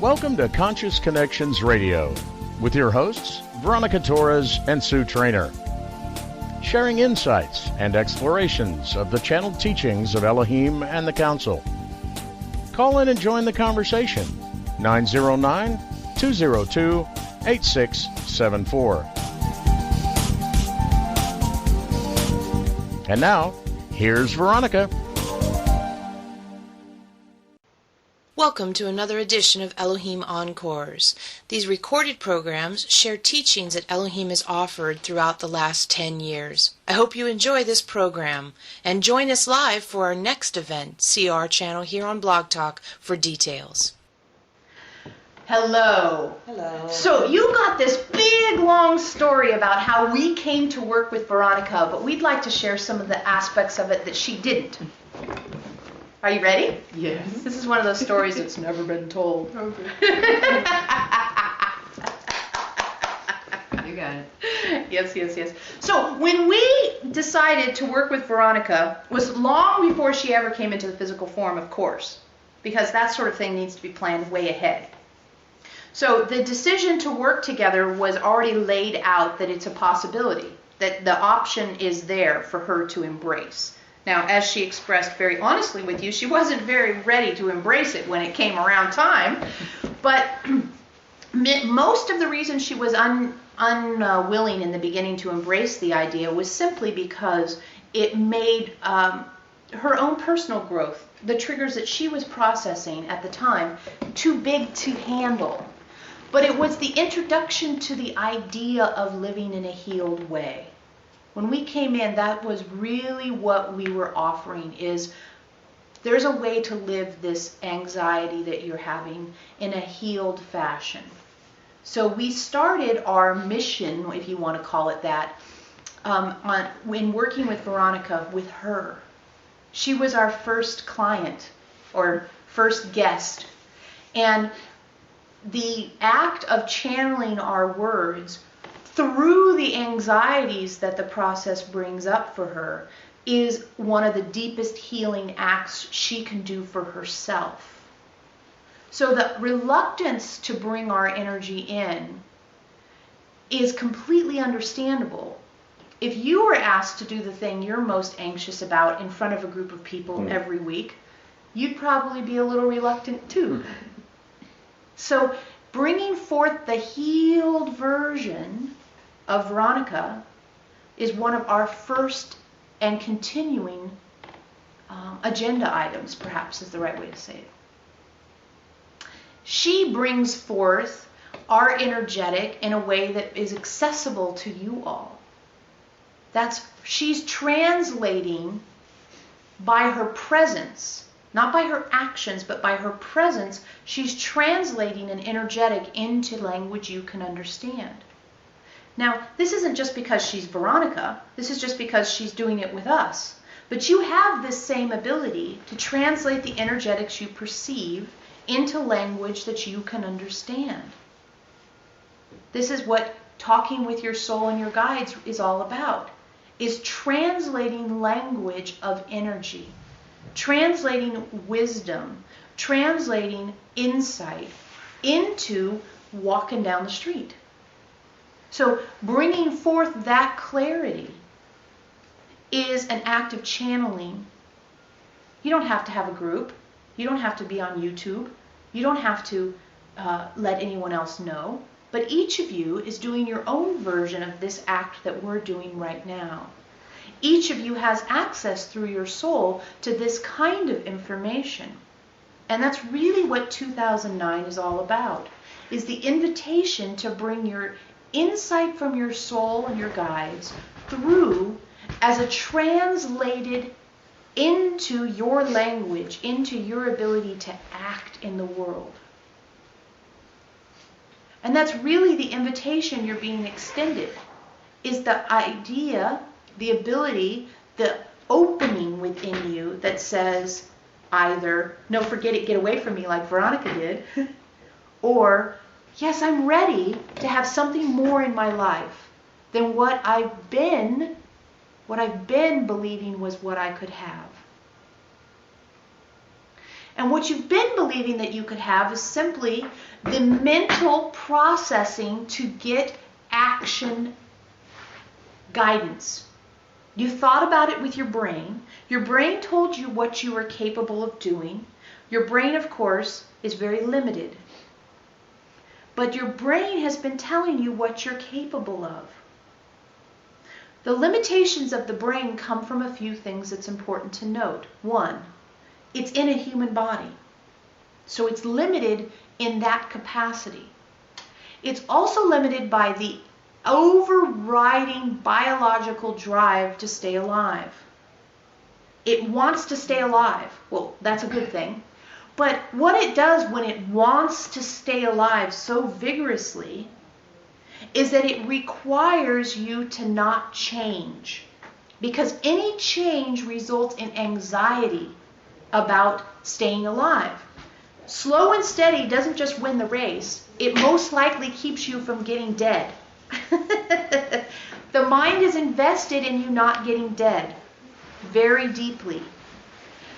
Welcome to Conscious Connections Radio with your hosts, Veronica Torres and Sue Trainer, sharing insights and explorations of the channeled teachings of Elohim and the Council. Call in and join the conversation, 909-202-8674. And now, here's Veronica. Welcome to another edition of Elohim Encores. These recorded programs share teachings that Elohim has offered throughout the last 10 years. I hope you enjoy this program and join us live for our next event. See our channel here on Blog Talk for details. Hello. Hello. So you got this big long story about how we came to work with Veronica, but we'd like to share some of the aspects of it that she didn't. Are you ready? Yes. This is one of those stories that's never been told. Okay. You got it. Yes. So when we decided to work with Veronica was long before she ever came into the physical form, of course, because that sort of thing needs to be planned way ahead. So the decision to work together was already laid out, that it's a possibility, that the option is there for her to embrace. Now, as she expressed very honestly with you, she wasn't very ready to embrace it when it came around time. But most of the reason she was unwilling in the beginning to embrace the idea was simply because it made her own personal growth, the triggers that she was processing at the time, too big to handle. But it was the introduction to the idea of living in a healed way. When we came in, that was really what we were offering, is there's a way to live this anxiety that you're having in a healed fashion. So we started our mission, if you want to call it that, when working with Veronica, with her. She was our first client or first guest. And the act of channeling our words through the anxieties that the process brings up for her is one of the deepest healing acts she can do for herself. So the reluctance to bring our energy in is completely understandable. If you were asked to do the thing you're most anxious about in front of a group of people every week, you'd probably be a little reluctant too. So bringing forth the healed version of Veronica is one of our first and continuing agenda items, perhaps is the right way to say it. She brings forth our energetic in a way that is accessible to you all. She's translating by her presence, not by her actions, but by her presence. She's translating an energetic into language you can understand. Now, this isn't just because she's Veronica. This is just because she's doing it with us. But you have this same ability to translate the energetics you perceive into language that you can understand. This is what talking with your soul and your guides is all about, is translating language of energy, translating wisdom, translating insight into walking down the street. So bringing forth that clarity is an act of channeling. You don't have to have a group. You don't have to be on YouTube. You don't have to let anyone else know. But each of you is doing your own version of this act that we're doing right now. Each of you has access through your soul to this kind of information. And that's really what 2009 is all about, is the invitation to bring your insight from your soul and your guides through as a translated into your language, into your ability to act in the world. And that's really the invitation you're being extended, is the idea, the ability, the opening within you that says either, no, forget it, get away from me like Veronica did, or yes, I'm ready to have something more in my life than what I've been believing was what I could have. And what you've been believing that you could have is simply the mental processing to get action guidance. You thought about it with your brain. Your brain told you what you were capable of doing. Your brain, of course, is very limited. But your brain has been telling you what you're capable of. The limitations of the brain come from a few things that's important to note. One, it's in a human body, so it's limited in that capacity. It's also limited by the overriding biological drive to stay alive. It wants to stay alive. Well, that's a good thing. But what it does when it wants to stay alive so vigorously is that it requires you to not change. Because any change results in anxiety about staying alive. Slow and steady doesn't just win the race, it most likely keeps you from getting dead. The mind is invested in you not getting dead very deeply.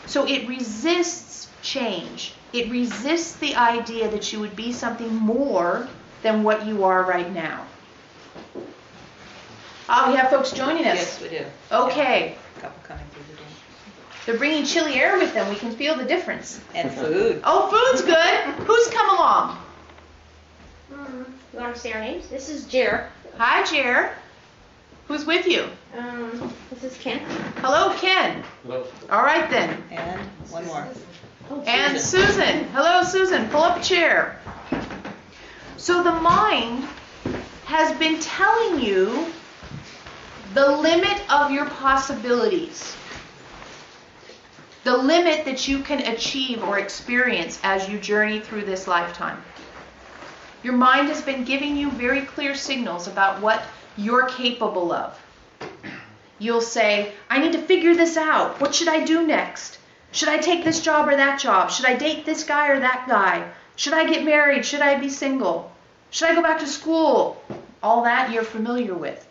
So it resists change. It resists the idea that you would be something more than what you are right now. Oh, we have folks joining us. Yes, we do. Okay. Yeah. A couple coming through the door. They're bringing chilly air with them. We can feel the difference. And food. Oh, food's good. Who's come along? You want to say our names? This is Jer. Hi, Jer. Who's with you? This is Ken. Hello, Ken. Hello. All right, then. And one more. And Susan. Hello, Susan. Pull up a chair. So the mind has been telling you the limit of your possibilities. The limit that you can achieve or experience as you journey through this lifetime. Your mind has been giving you very clear signals about what you're capable of. You'll say, I need to figure this out. What should I do next? Should I take this job or that job? Should I date this guy or that guy? Should I get married? Should I be single? Should I go back to school? All that you're familiar with.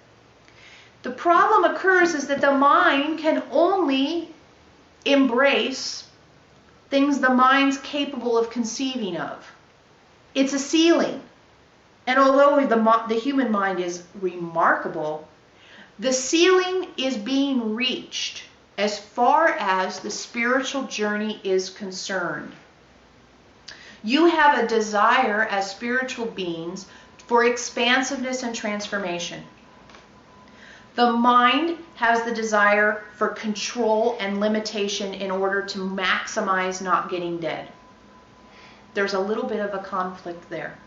The problem occurs is that the mind can only embrace things the mind's capable of conceiving of. It's a ceiling. And although the human mind is remarkable, the ceiling is being reached as far as the spiritual journey is concerned. You have a desire as spiritual beings for expansiveness and transformation. The mind has the desire for control and limitation in order to maximize not getting dead. There's a little bit of a conflict there.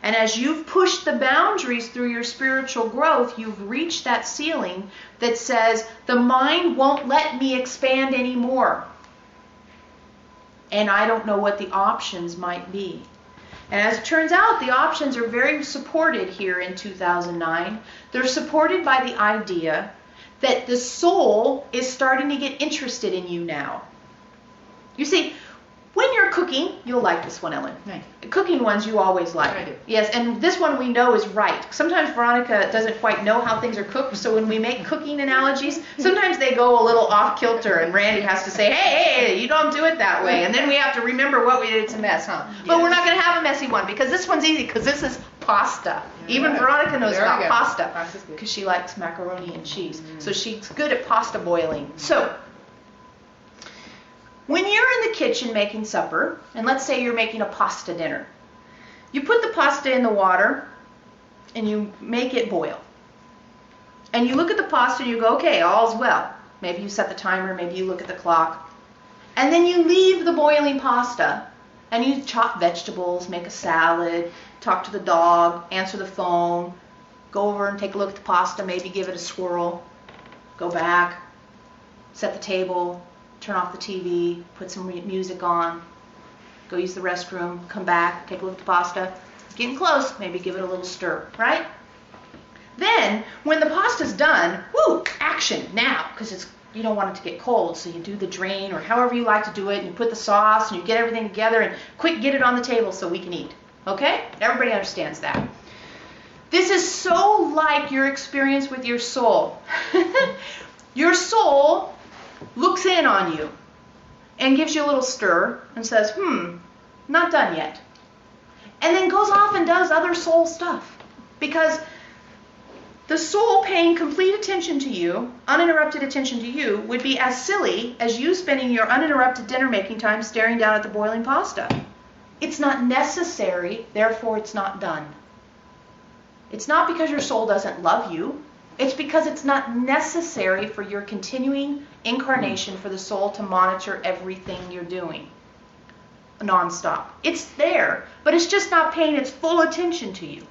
And as you've pushed the boundaries through your spiritual growth, you've reached that ceiling that says, the mind won't let me expand anymore. And I don't know what the options might be. And as it turns out, the options are very supported here in 2009. They're supported by the idea that the soul is starting to get interested in you now. You see, when you're cooking, you'll like this one, Ellen. Right. Cooking ones you always like. I do. Yes, and this one we know is right. Sometimes Veronica doesn't quite know how things are cooked, so when we make cooking analogies, sometimes they go a little off kilter, and Randy has to say, hey, you don't do it that way. And then we have to remember what we did. It's a mess, huh? But we're not going to have a messy one, because this one's easy, because this is pasta. Even Right. Veronica knows There we about go. pasta, Pasta's good. because she likes macaroni and cheese. So she's good at pasta boiling. So, when you're in the kitchen making supper, and let's say you're making a pasta dinner, you put the pasta in the water and you make it boil. And you look at the pasta and you go, okay, all's well. Maybe you set the timer, maybe you look at the clock. And then you leave the boiling pasta and you chop vegetables, make a salad, talk to the dog, answer the phone, go over and take a look at the pasta, maybe give it a swirl, go back, set the table, turn off the TV, put some music on, go use the restroom, come back, take a look at the pasta. It's getting close, maybe give it a little stir, right? Then, when the pasta's done, woo, action now, because you don't want it to get cold, so you do the drain or however you like to do it, and you put the sauce and you get everything together and quick get it on the table so we can eat. Okay? Everybody understands that. This is so like your experience with your soul. Your soul looks in on you. and gives you a little stir and says, not done yet. And then goes off and does other soul stuff. Because the soul paying complete attention to you, uninterrupted attention to you, would be as silly as you spending your uninterrupted dinner making time staring down at the boiling pasta. It's not necessary, therefore it's not done. It's not because your soul doesn't love you. It's because it's not necessary for your continuing incarnation for the soul to monitor everything you're doing nonstop. It's there, but it's just not paying its full attention to you.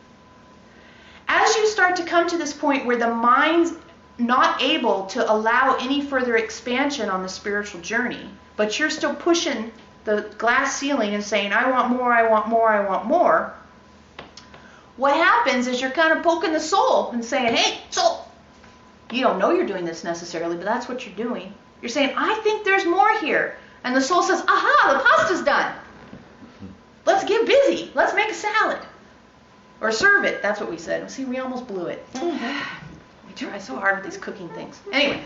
As you start to come to this point where the mind's not able to allow any further expansion on the spiritual journey, but you're still pushing the glass ceiling and saying, I want more, I want more, I want more, what happens is you're kind of poking the soul and saying, hey, soul, you don't know you're doing this necessarily, but that's what you're doing. You're saying, I think there's more here. And the soul says, aha, the pasta's done. Let's get busy. Let's make a salad. Or serve it. That's what we said. See, we almost blew it. We try so hard with these cooking things. Anyway,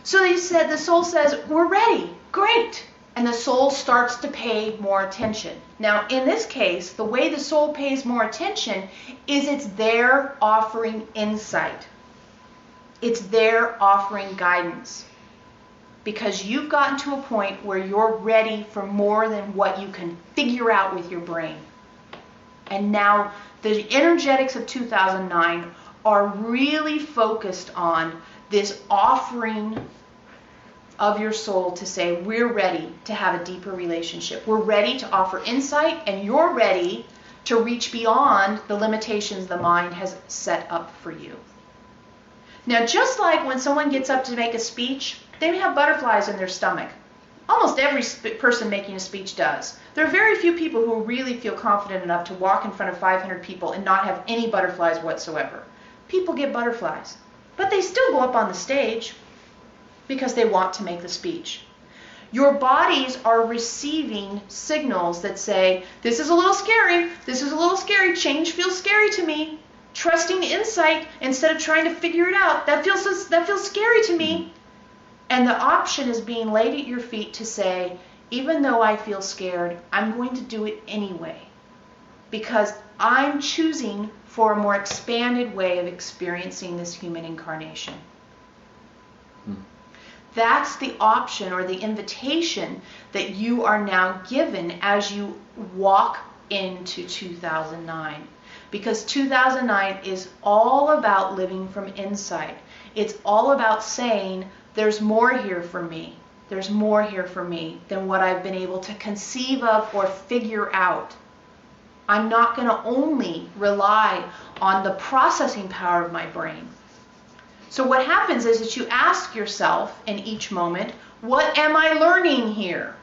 so the soul says, we're ready. Great. And the soul starts to pay more attention. Now, in this case, the way the soul pays more attention is it's there offering insight. It's there offering guidance. Because you've gotten to a point where you're ready for more than what you can figure out with your brain. And now the energetics of 2009 are really focused on this offering of your soul to say, we're ready to have a deeper relationship. We're ready to offer insight, and you're ready to reach beyond the limitations the mind has set up for you. Now, just like when someone gets up to make a speech, they have butterflies in their stomach. Almost every person making a speech does. There are very few people who really feel confident enough to walk in front of 500 people and not have any butterflies whatsoever. People get butterflies, but they still go up on the stage because they want to make the speech. Your bodies are receiving signals that say, this is a little scary, this is a little scary, change feels scary to me. Trusting insight instead of trying to figure it out, that feels scary to me. And the option is being laid at your feet to say, even though I feel scared, I'm going to do it anyway. Because I'm choosing for a more expanded way of experiencing this human incarnation. That's the option or the invitation that you are now given as you walk into 2009. Because 2009 is all about living from inside. It's all about saying, there's more here for me. There's more here for me than what I've been able to conceive of or figure out. I'm not going to only rely on the processing power of my brain. So what happens is that you ask yourself in each moment, what am I learning here?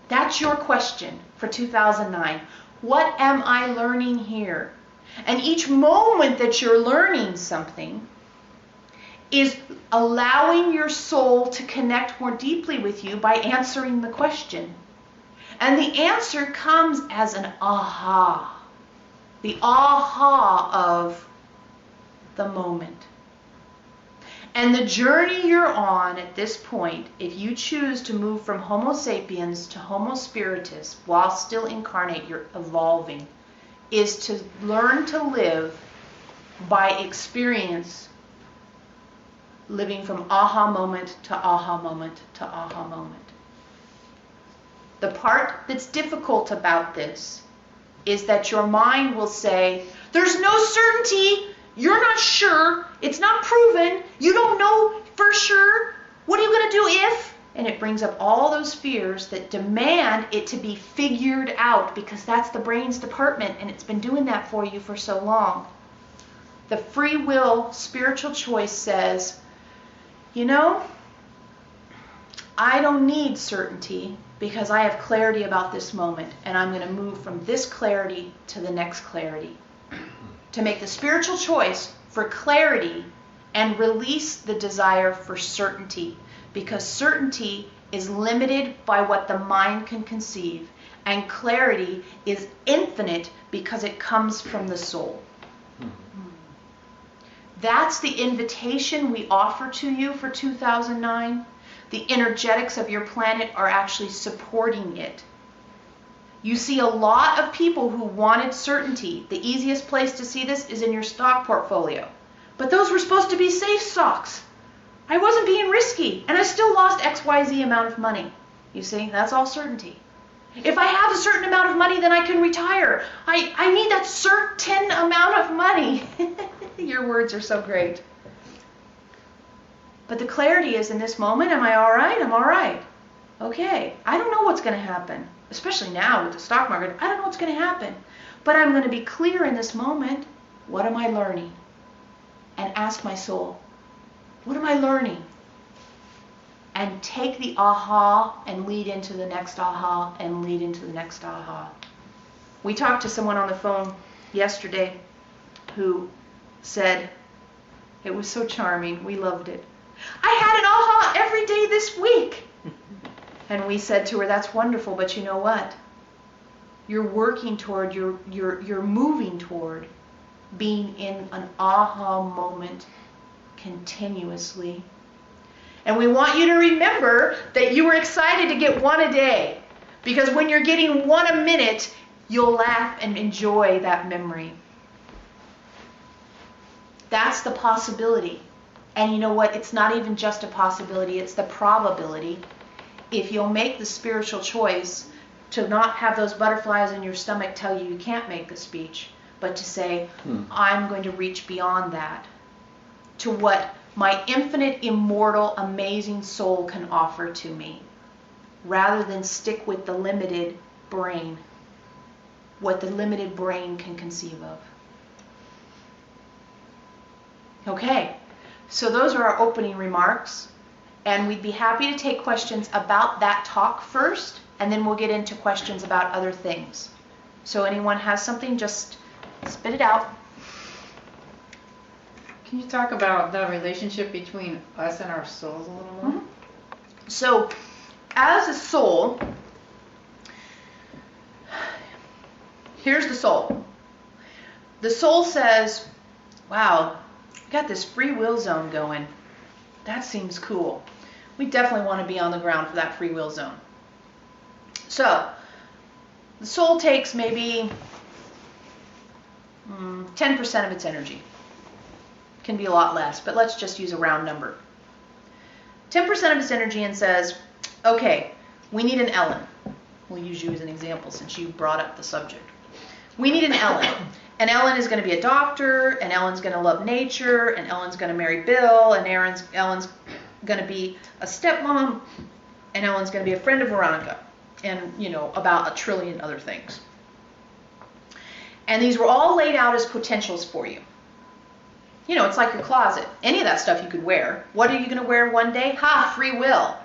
That's your question for 2009. What am I learning here? And each moment that you're learning something is allowing your soul to connect more deeply with you by answering the question. And the answer comes as an aha. The aha of the moment. And the journey you're on at this point, if you choose to move from Homo sapiens to Homo spiritus while still incarnate, you're evolving, is to learn to live by experience, living from aha moment to aha moment to aha moment. The part that's difficult about this is that your mind will say, there's no certainty, you're not sure, it's not proven, you don't know for sure, what are you going to do if? And it brings up all those fears that demand it to be figured out, because that's the brain's department and it's been doing that for you for so long. The free will spiritual choice says, you know, I don't need certainty because I have clarity about this moment, and I'm going to move from this clarity to the next clarity. To make the spiritual choice for clarity and release the desire for certainty, because certainty is limited by what the mind can conceive, and clarity is infinite because it comes from the soul. That's the invitation we offer to you for 2009. The energetics of your planet are actually supporting it. You see a lot of people who wanted certainty. The easiest place to see this is in your stock portfolio. But those were supposed to be safe stocks. I wasn't being risky, and I still lost XYZ amount of money. You see, that's all certainty. If I have a certain amount of money, then I can retire. I need that certain amount of money. Your words are so great. But the clarity is in this moment, am I all right? I'm all right. Okay, I don't know what's going to happen, especially now with the stock market. I don't know what's going to happen. But I'm going to be clear in this moment. What am I learning? And ask my soul, what am I learning? And take the aha and lead into the next aha and lead into the next aha. We talked to someone on the phone yesterday who said, it was so charming, we loved it. I had an aha every day this week. And we said to her, that's wonderful, but you know what? You're working toward, you're moving toward being in an aha moment continuously. And we want you to remember that you were excited to get one a day. Because when you're getting one a minute, you'll laugh and enjoy that memory. That's the possibility. And you know what? It's not even just a possibility, it's the probability. If you'll make the spiritual choice to not have those butterflies in your stomach tell you you can't make the speech, but to say, I'm going to reach beyond that to what my infinite, immortal, amazing soul can offer to me, rather than stick with the limited brain, what the limited brain can conceive of. Okay, so those are our opening remarks, and we'd be happy to take questions about that talk first, and then we'll get into questions about other things. So anyone has something, just spit it out. Can you talk about the relationship between us and our souls a little more? Mm-hmm. So, as a soul, here's the soul. The soul says, wow, we got this free will zone going. That seems cool. We definitely want to be on the ground for that free will zone. So, the soul takes maybe 10% of its energy. Can be a lot less, but let's just use a round number. 10% of its energy and says, okay, we need an Ellen. We'll use you as an example since you brought up the subject. We need an Ellen. And Ellen is going to be a doctor, and Ellen's going to love nature, and Ellen's going to marry Bill, and Ellen's going to be a stepmom, and Ellen's going to be a friend of Veronica, and, you know, about a trillion other things. And these were all laid out as potentials for you. You know, it's like your closet. Any of that stuff you could wear. What are you going to wear one day? Free will.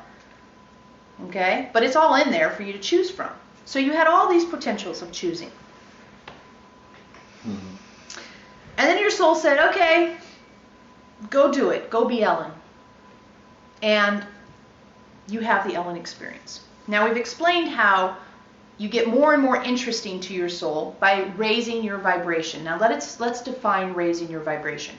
Okay? But it's all in there for you to choose from. So you had all these potentials of choosing. Mm-hmm. And then your soul said, okay, go do it. Go be Ellen. And you have the Ellen experience. Now we've explained how you get more and more interesting to your soul by raising your vibration. Now let's define raising your vibration.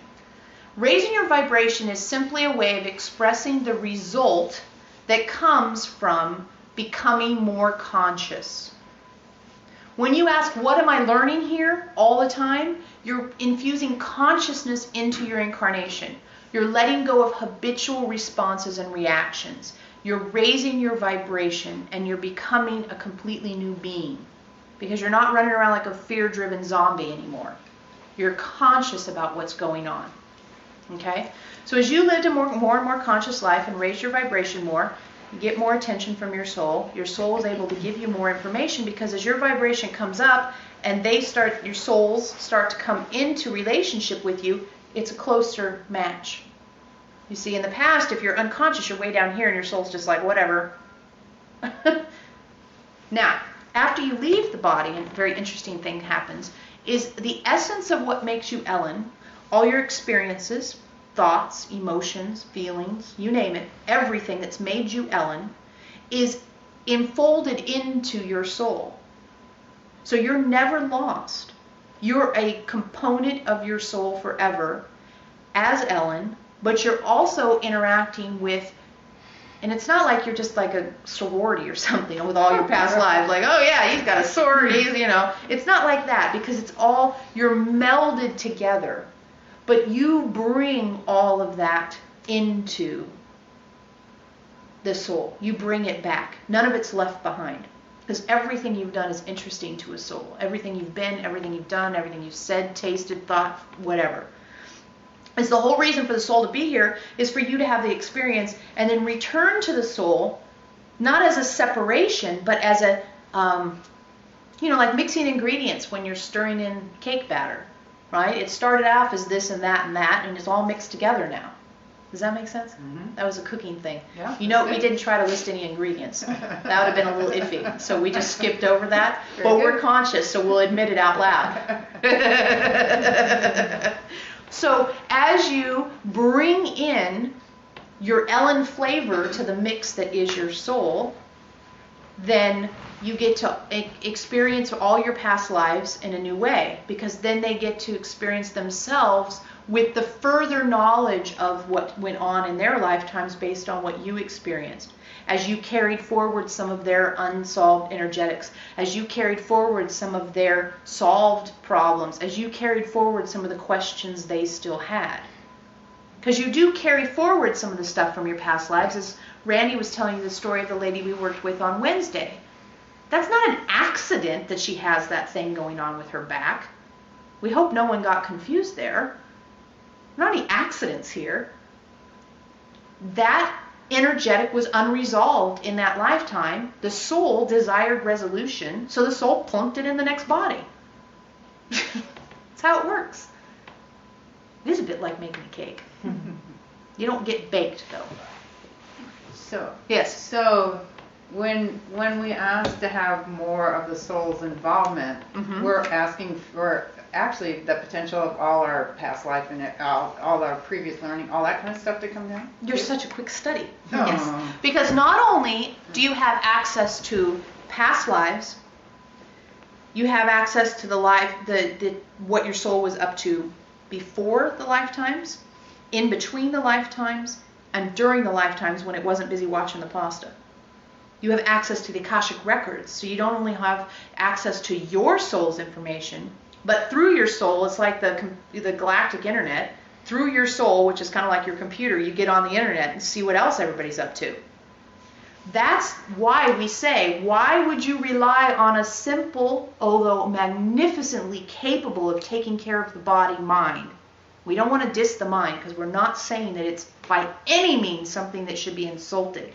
Raising your vibration is simply a way of expressing the result that comes from becoming more conscious. When you ask, what am I learning here all the time? You're infusing consciousness into your incarnation. You're letting go of habitual responses and reactions. You're raising your vibration and you're becoming a completely new being because you're not running around like a fear-driven zombie anymore. You're conscious about what's going on. Okay? So as you lived a more and more conscious life and raised your vibration more, you get more attention from your soul. Your soul is able to give you more information because as your vibration comes up and your souls start to come into relationship with you, it's a closer match. You see, in the past, if you're unconscious, you're way down here and your soul's just like, whatever. Now, after you leave the body, a very interesting thing happens, is the essence of what makes you Ellen, all your experiences, thoughts, emotions, feelings, you name it, everything that's made you Ellen, is enfolded into your soul. So you're never lost. You're a component of your soul forever as Ellen, but you're also interacting with And it's not like you're just like a sorority or something with all your past lives. Like, oh yeah, he's got a sword, It's not like that, because it's all, you're melded together. But you bring all of that into the soul. You bring it back. None of it's left behind. Because everything you've done is interesting to a soul. Everything you've been, everything you've done, everything you've said, tasted, thought, whatever. It's the whole reason for the soul to be here is for you to have the experience and then return to the soul, not as a separation, but as a, like mixing ingredients when you're stirring in cake batter, right? It started off as this and that, and it's all mixed together now. Does that make sense? Mm-hmm. That was a cooking thing. Yeah, We didn't try to list any ingredients. That would have been a little iffy. So we just skipped over that. Very But good. we're conscious, so we'll admit it out loud. So as you bring in your Ellen flavor to the mix that is your soul, then you get to experience all your past lives in a new way, because then they get to experience themselves with the further knowledge of what went on in their lifetimes based on what you experienced. As you carried forward some of their unsolved energetics, as you carried forward some of their solved problems, as you carried forward some of the questions they still had. Because you do carry forward some of the stuff from your past lives, as Randy was telling you the story of the lady we worked with on Wednesday. That's not an accident that she has that thing going on with her back. We hope no one got confused there. Not any accidents here. That energetic was unresolved in that lifetime. The soul desired resolution, so the soul plunked it in the next body. That's how it works. It is a bit like making a cake. You don't get baked, though. So, Yes. So when we ask to have more of the soul's involvement, Mhm. we're asking for actually the potential of all our past life and all our previous learning, all that kind of stuff to come down. You're such a quick study. Oh. Yes. Because not only do you have access to past lives, you have access to the life, the what your soul was up to before the lifetimes, in between the lifetimes, and during the lifetimes when it wasn't busy watching the pasta. You have access to the Akashic records, so you don't only have access to your soul's information, but through your soul, it's like the galactic internet. Through your soul, which is kind of like your computer, you get on the internet and see what else everybody's up to. That's why we say, why would you rely on a simple, although magnificently capable of taking care of the body, mind? We don't want to diss the mind, because we're not saying that it's by any means something that should be insulted.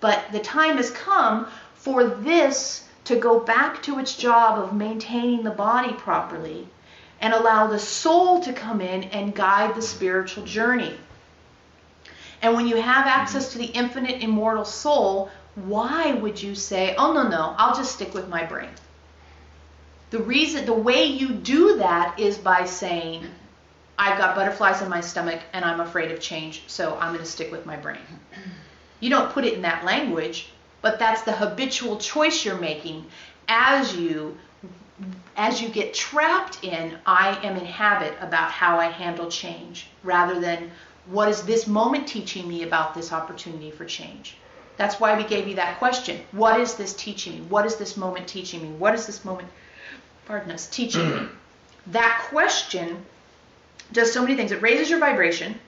But the time has come for this to go back to its job of maintaining the body properly and allow the soul to come in and guide the spiritual journey. And when you have access to the infinite immortal soul, why would you say, oh no, I'll just stick with my brain? The way you do that is by saying, I've got butterflies in my stomach and I'm afraid of change, so I'm going to stick with my brain. You don't put it in that language, but that's the habitual choice you're making as you get trapped in, I am in habit about how I handle change, rather than what is this moment teaching me about this opportunity for change. That's why we gave you that question. What is this teaching me? What is this moment teaching me? What is this moment, teaching me? That question does so many things. It raises your vibration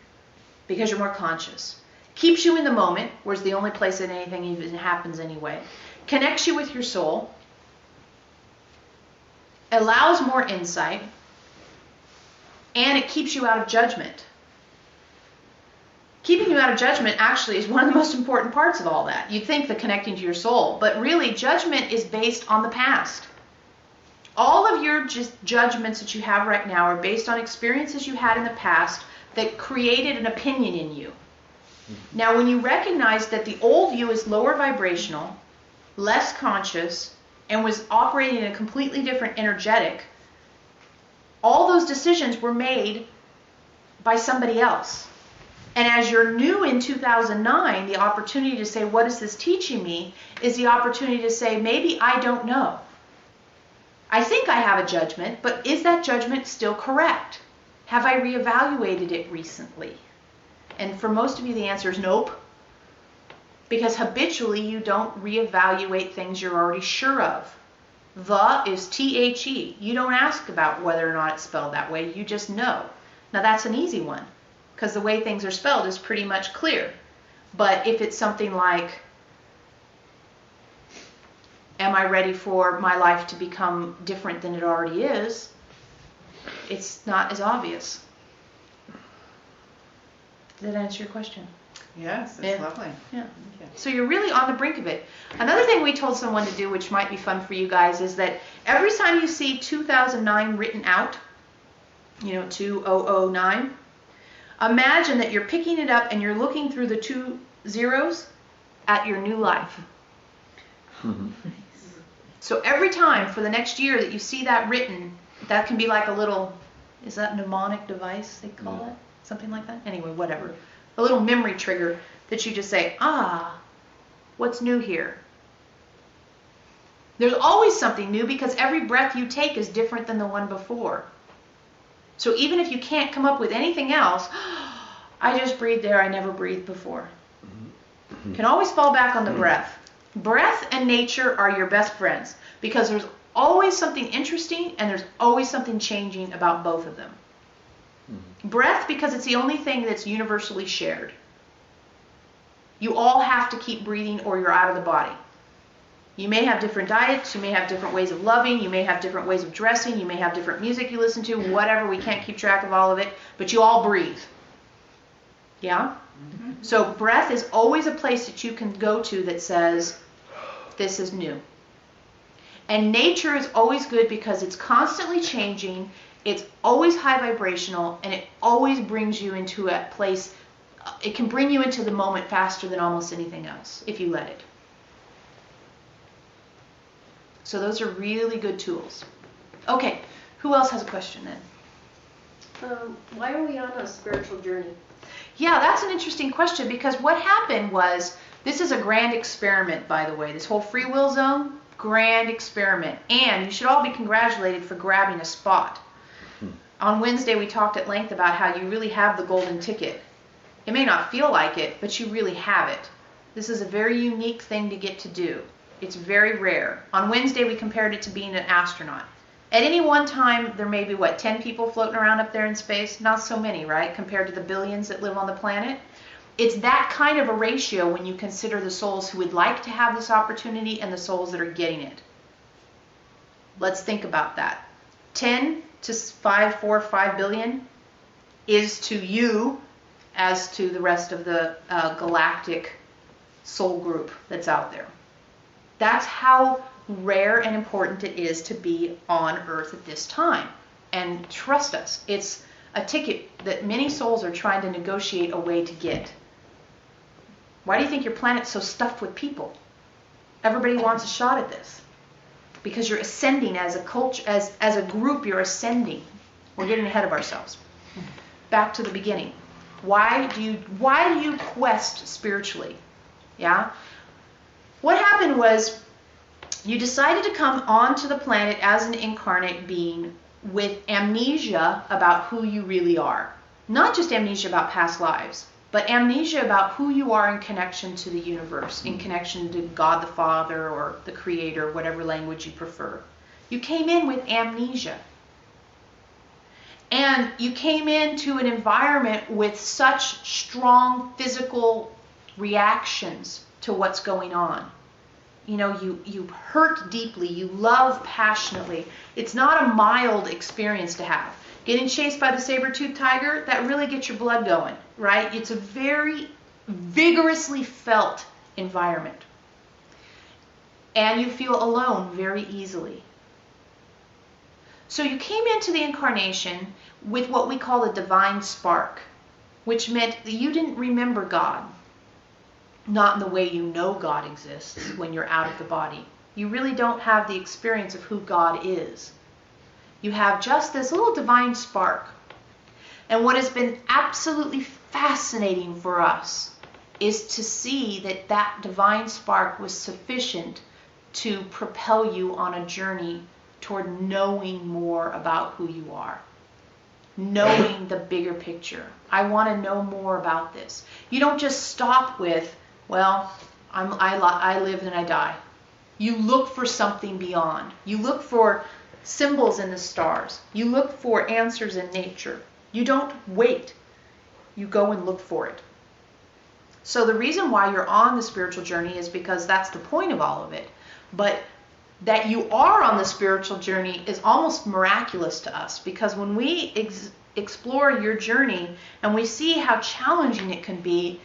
because you're more conscious. Keeps you in the moment, whereas the only place that anything even happens anyway. Connects you with your soul. Allows more insight. And it keeps you out of judgment. Keeping you out of judgment actually is one of the most important parts of all that. You'd think the connecting to your soul, but really judgment is based on the past. All of your judgments that you have right now are based on experiences you had in the past that created an opinion in you. Now, when you recognize that the old you is lower vibrational, less conscious, and was operating in a completely different energetic, all those decisions were made by somebody else. And as you're new in 2009, the opportunity to say, what is this teaching me, is the opportunity to say, maybe I don't know. I think I have a judgment, but is that judgment still correct? Have I reevaluated it recently? And for most of you, the answer is nope. Because habitually you don't reevaluate things you're already sure of. The is T-H-E. You don't ask about whether or not it's spelled that way. You just know. Now that's an easy one, because the way things are spelled is pretty much clear. But if it's something like, am I ready for my life to become different than it already is? It's not as obvious. Did that answer your question? Yes, it's lovely. Yeah. So you're really on the brink of it. Another thing we told someone to do, which might be fun for you guys, is that every time you see 2009 written out, 2009, imagine that you're picking it up and you're looking through the 2 zeros at your new life. So every time for the next year that you see that written, that can be like a little, is that mnemonic device they call it? Something like that? Anyway, whatever. A little memory trigger that you just say, what's new here? There's always something new, because every breath you take is different than the one before. So even if you can't come up with anything else, I just breathed there I never breathed before. You can always fall back on the breath. Breath and nature are your best friends, because there's always something interesting and there's always something changing about both of them. Breath, because it's the only thing that's universally shared. You all have to keep breathing or you're out of the body. You may have different diets, you may have different ways of loving, you may have different ways of dressing, you may have different music you listen to, whatever, we can't keep track of all of it, but you all breathe. Yeah? So breath is always a place that you can go to that says, this is new. And nature is always good because it's constantly changing, it's always high vibrational, and it always brings you into a place, it can bring you into the moment faster than almost anything else, if you let it. So those are really good tools. Okay, who else has a question then? Why are we on a spiritual journey? Yeah, that's an interesting question, because what happened was, this is a grand experiment, by the way. This whole free will zone, grand experiment. And you should all be congratulated for grabbing a spot. On Wednesday, we talked at length about how you really have the golden ticket. It may not feel like it, but you really have it. This is a very unique thing to get to do. It's very rare. On Wednesday, we compared it to being an astronaut. At any one time, there may be, 10 people floating around up there in space? Not so many, right, compared to the billions that live on the planet? It's that kind of a ratio when you consider the souls who would like to have this opportunity and the souls that are getting it. Let's think about that. 10 to 5 billion is to you as to the rest of the galactic soul group that's out there. That's how rare and important it is to be on Earth at this time. And trust us, it's a ticket that many souls are trying to negotiate a way to get. Why do you think your planet's so stuffed with people? Everybody wants a shot at this. Because you're ascending as a culture, as a group, you're ascending. We're getting ahead of ourselves. Back to the beginning. Why do you quest spiritually? Yeah? What happened was, you decided to come onto the planet as an incarnate being with amnesia about who you really are. Not just amnesia about past lives, but amnesia about who you are in connection to the universe, in connection to God the Father or the Creator, whatever language you prefer. You came in with amnesia. And you came into an environment with such strong physical reactions to what's going on. You hurt deeply, you love passionately. It's not a mild experience to have. Getting chased by the saber-toothed tiger, that really gets your blood going, right? It's a very vigorously felt environment. And you feel alone very easily. So you came into the incarnation with what we call a divine spark, which meant that you didn't remember God. Not in the way you know God exists when you're out of the body. You really don't have the experience of who God is. You have just this little divine spark. And what has been absolutely fascinating for us is to see that that divine spark was sufficient to propel you on a journey toward knowing more about who you are. Knowing the bigger picture. I want to know more about this. You don't just stop with, well, I live and I die. You look for something beyond. You look for symbols in the stars. You look for answers in nature. You don't wait. You go and look for it. So the reason why you're on the spiritual journey is because that's the point of all of it. But that you are on the spiritual journey is almost miraculous to us, because when we explore your journey and we see how challenging it can be,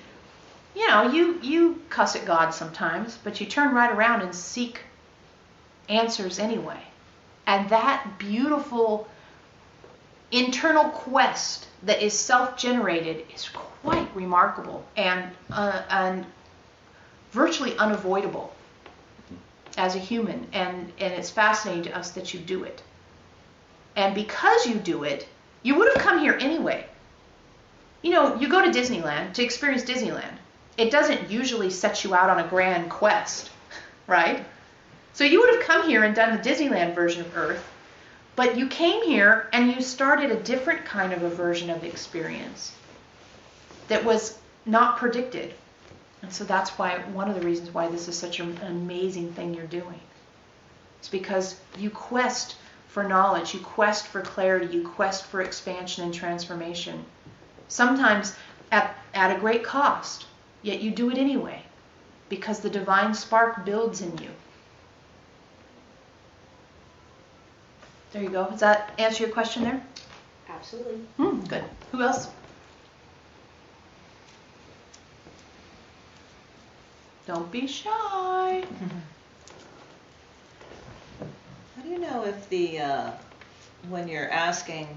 you cuss at God sometimes, but you turn right around and seek answers anyway. And that beautiful internal quest that is self-generated is quite remarkable and virtually unavoidable as a human. And it's fascinating to us that you do it. And because you do it, you would have come here anyway. You go to Disneyland to experience Disneyland. It doesn't usually set you out on a grand quest, right? So you would have come here and done the Disneyland version of Earth, but you came here and you started a different kind of a version of the experience that was not predicted. And so that's why one of the reasons why this is such an amazing thing you're doing. It's because you quest for knowledge, you quest for clarity, you quest for expansion and transformation. Sometimes at a great cost, yet you do it anyway, because the divine spark builds in you. There you go. Does that answer your question there? Absolutely. Good. Who else? Don't be shy. How do you know if when you're asking,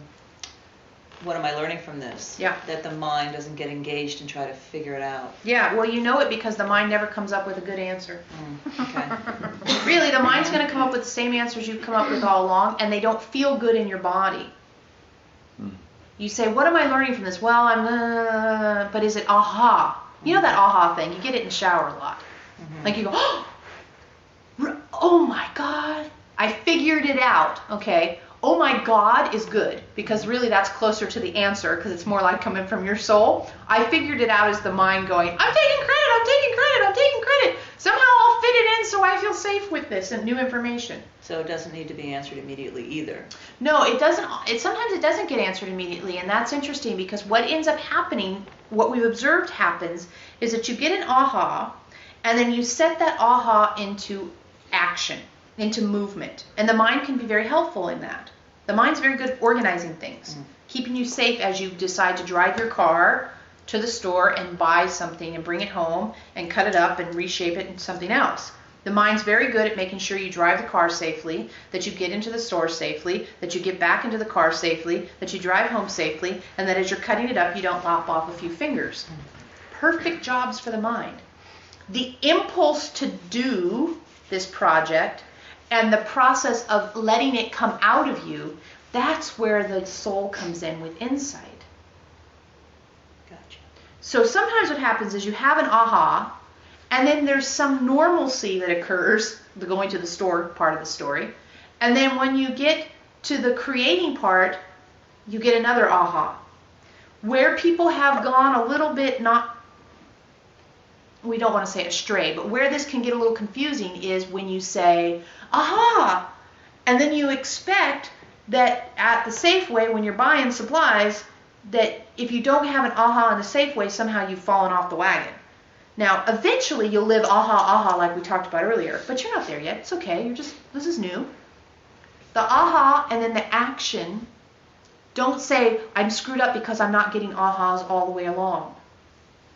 what am I learning from this? Yeah. That the mind doesn't get engaged and try to figure it out? Yeah, well, you know it because the mind never comes up with a good answer. Okay. Really, the mind's going to come up with the same answers you've come up with all along, and they don't feel good in your body. You say, what am I learning from this? Well, but is it aha? You know that aha thing? You get it in the shower a lot. Like you go, oh my God, I figured it out. Okay. Oh my God is good, because really that's closer to the answer, because it's more like coming from your soul. I figured it out as the mind going, I'm taking credit. Somehow I'll fit it in so I feel safe with this and new information. So it doesn't need to be answered immediately either. No, it doesn't. Sometimes it doesn't get answered immediately, and that's interesting, because what ends up happening, what we've observed happens, is that you get an aha, and then you set that aha into action, into movement. And the mind can be very helpful in that. The mind's very good at organizing things, keeping you safe as you decide to drive your car to the store and buy something and bring it home and cut it up and reshape it into something else. The mind's very good at making sure you drive the car safely, that you get into the store safely, that you get back into the car safely, that you drive home safely, and that as you're cutting it up, you don't lop off a few fingers. Perfect jobs for the mind. The impulse to do this project and the process of letting it come out of you, that's where the soul comes in with insight. Gotcha. So sometimes what happens is you have an aha, and then there's some normalcy that occurs, the going to the store part of the story. And then when you get to the creating part, you get another aha. Where people have gone a little bit, we don't want to say astray, but where this can get a little confusing is when you say, aha, and then you expect that at the Safeway, when you're buying supplies, that if you don't have an aha in the Safeway, somehow you've fallen off the wagon. Now, eventually you'll live aha like we talked about earlier, but you're not there yet. It's okay. This is new. The aha and then the action, don't say, I'm screwed up because I'm not getting ahas all the way along.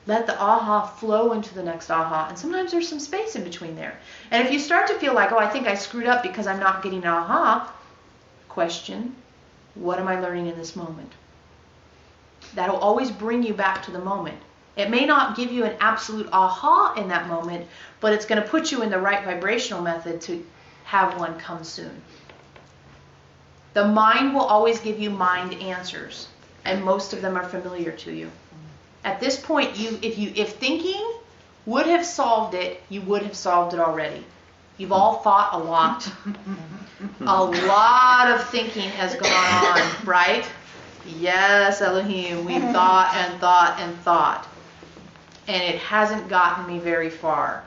Let the aha flow into the next aha, and sometimes there's some space in between there. And if you start to feel like, I think I screwed up because I'm not getting an aha, question, what am I learning in this moment? That'll always bring you back to the moment. It may not give you an absolute aha in that moment, but it's going to put you in the right vibrational method to have one come soon. The mind will always give you mind answers, and most of them are familiar to you. At this point, if thinking would have solved it, you would have solved it already. You've all thought a lot. A lot of thinking has gone on, right? Yes, Elohim, we've thought and thought and thought. And it hasn't gotten me very far.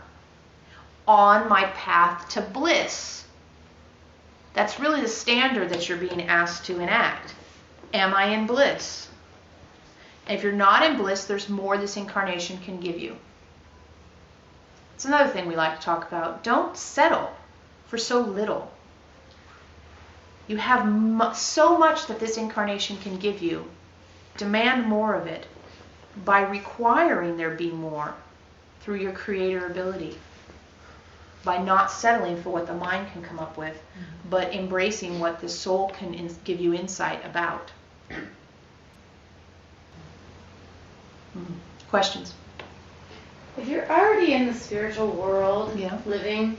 on my path to bliss? That's really the standard that you're being asked to enact. Am I in bliss? And if you're not in bliss, there's more this incarnation can give you. It's another thing we like to talk about. Don't settle for so little. You have so much that this incarnation can give you. Demand more of it by requiring there be more through your creator ability. By not settling for what the mind can come up with, but embracing what the soul can give you insight about. Questions? If you're already in the spiritual world, Yeah. living,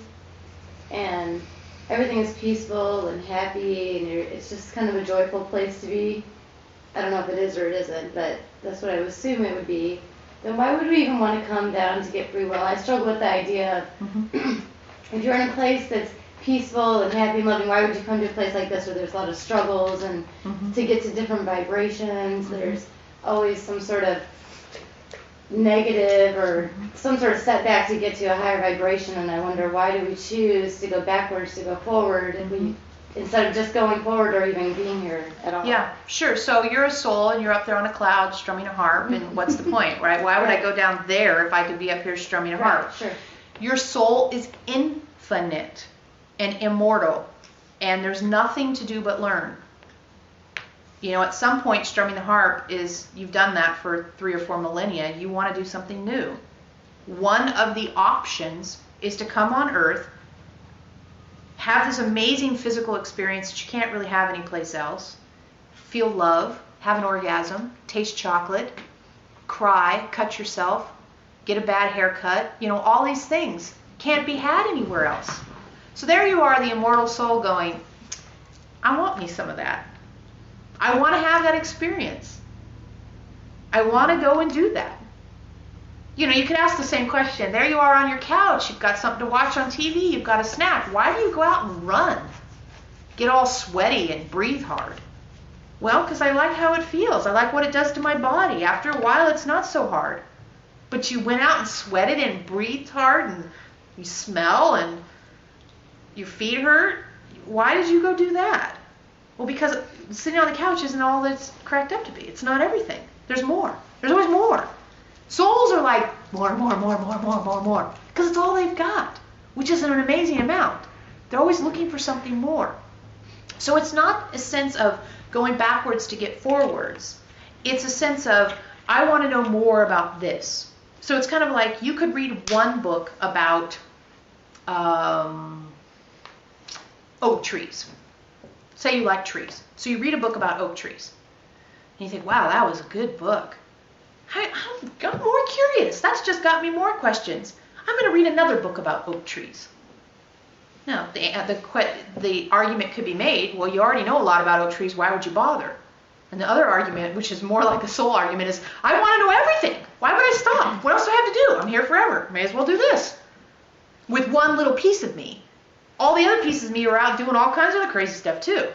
and everything is peaceful and happy, and it's just kind of a joyful place to be, I don't know if it is or it isn't, but that's what I would assume it would be, then why would we even want to come down to get free will? I struggle with the idea of if you're in a place that's peaceful and happy and loving, why would you come to a place like this where there's a lot of struggles and to get to different vibrations, there's always some sort of negative or some sort of setback to get to a higher vibration, and I wonder why do we choose to go backwards to go forward if we, instead of just going forward or even being here at all. Yeah, sure. So you're a soul and you're up there on a cloud strumming a harp, and what's the point, right? Why would I go down there if I could be up here strumming a harp? Right, sure. Your soul is infinite and immortal, and there's nothing to do but learn. You know, at some point, strumming the harp is, you've done that for 3 or 4 millennia, you want to do something new. One of the options is to come on Earth, have this amazing physical experience that you can't really have anyplace else, feel love, have an orgasm, taste chocolate, cry, cut yourself, get a bad haircut, you know, all these things can't be had anywhere else. So there you are, the immortal soul going, I want me some of that. I want to have that experience. I want to go and do that. You know, you could ask the same question. There you are on your couch. You've got something to watch on TV. You've got a snack. Why do you go out and run? Get all sweaty and breathe hard. Well, because I like how it feels. I like what it does to my body. After a while, it's not so hard. But you went out and sweated and breathed hard, and you smell, and your feet hurt. Why did you go do that? Well, because sitting on the couch isn't all that it's cracked up to be. It's not everything. There's more. There's always more. Souls are like, more. Because it's all they've got, which is an amazing amount. They're always looking for something more. So it's not a sense of going backwards to get forwards. It's a sense of, I want to know more about this. So it's kind of like you could read one book about oak trees. Say you like trees. So you read a book about oak trees. And you think, wow, that was a good book. I'm more curious. That's just got me more questions. I'm going to read another book about oak trees. Now, the argument could be made, well, you already know a lot about oak trees. Why would you bother? And the other argument, which is more like a soul argument, is, I want to know everything. Why would I stop? What else do I have to do? I'm here forever. May as well do this. With one little piece of me. All the other pieces of me are out doing all kinds of other crazy stuff too.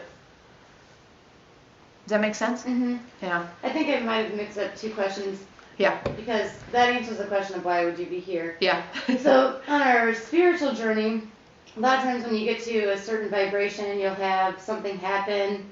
Does that make sense? Mm-hmm. Yeah. I think I might have mixed up 2 questions. Yeah. Because that answers the question of why would you be here. Yeah. So on our spiritual journey, a lot of times when you get to a certain vibration, you'll have something happen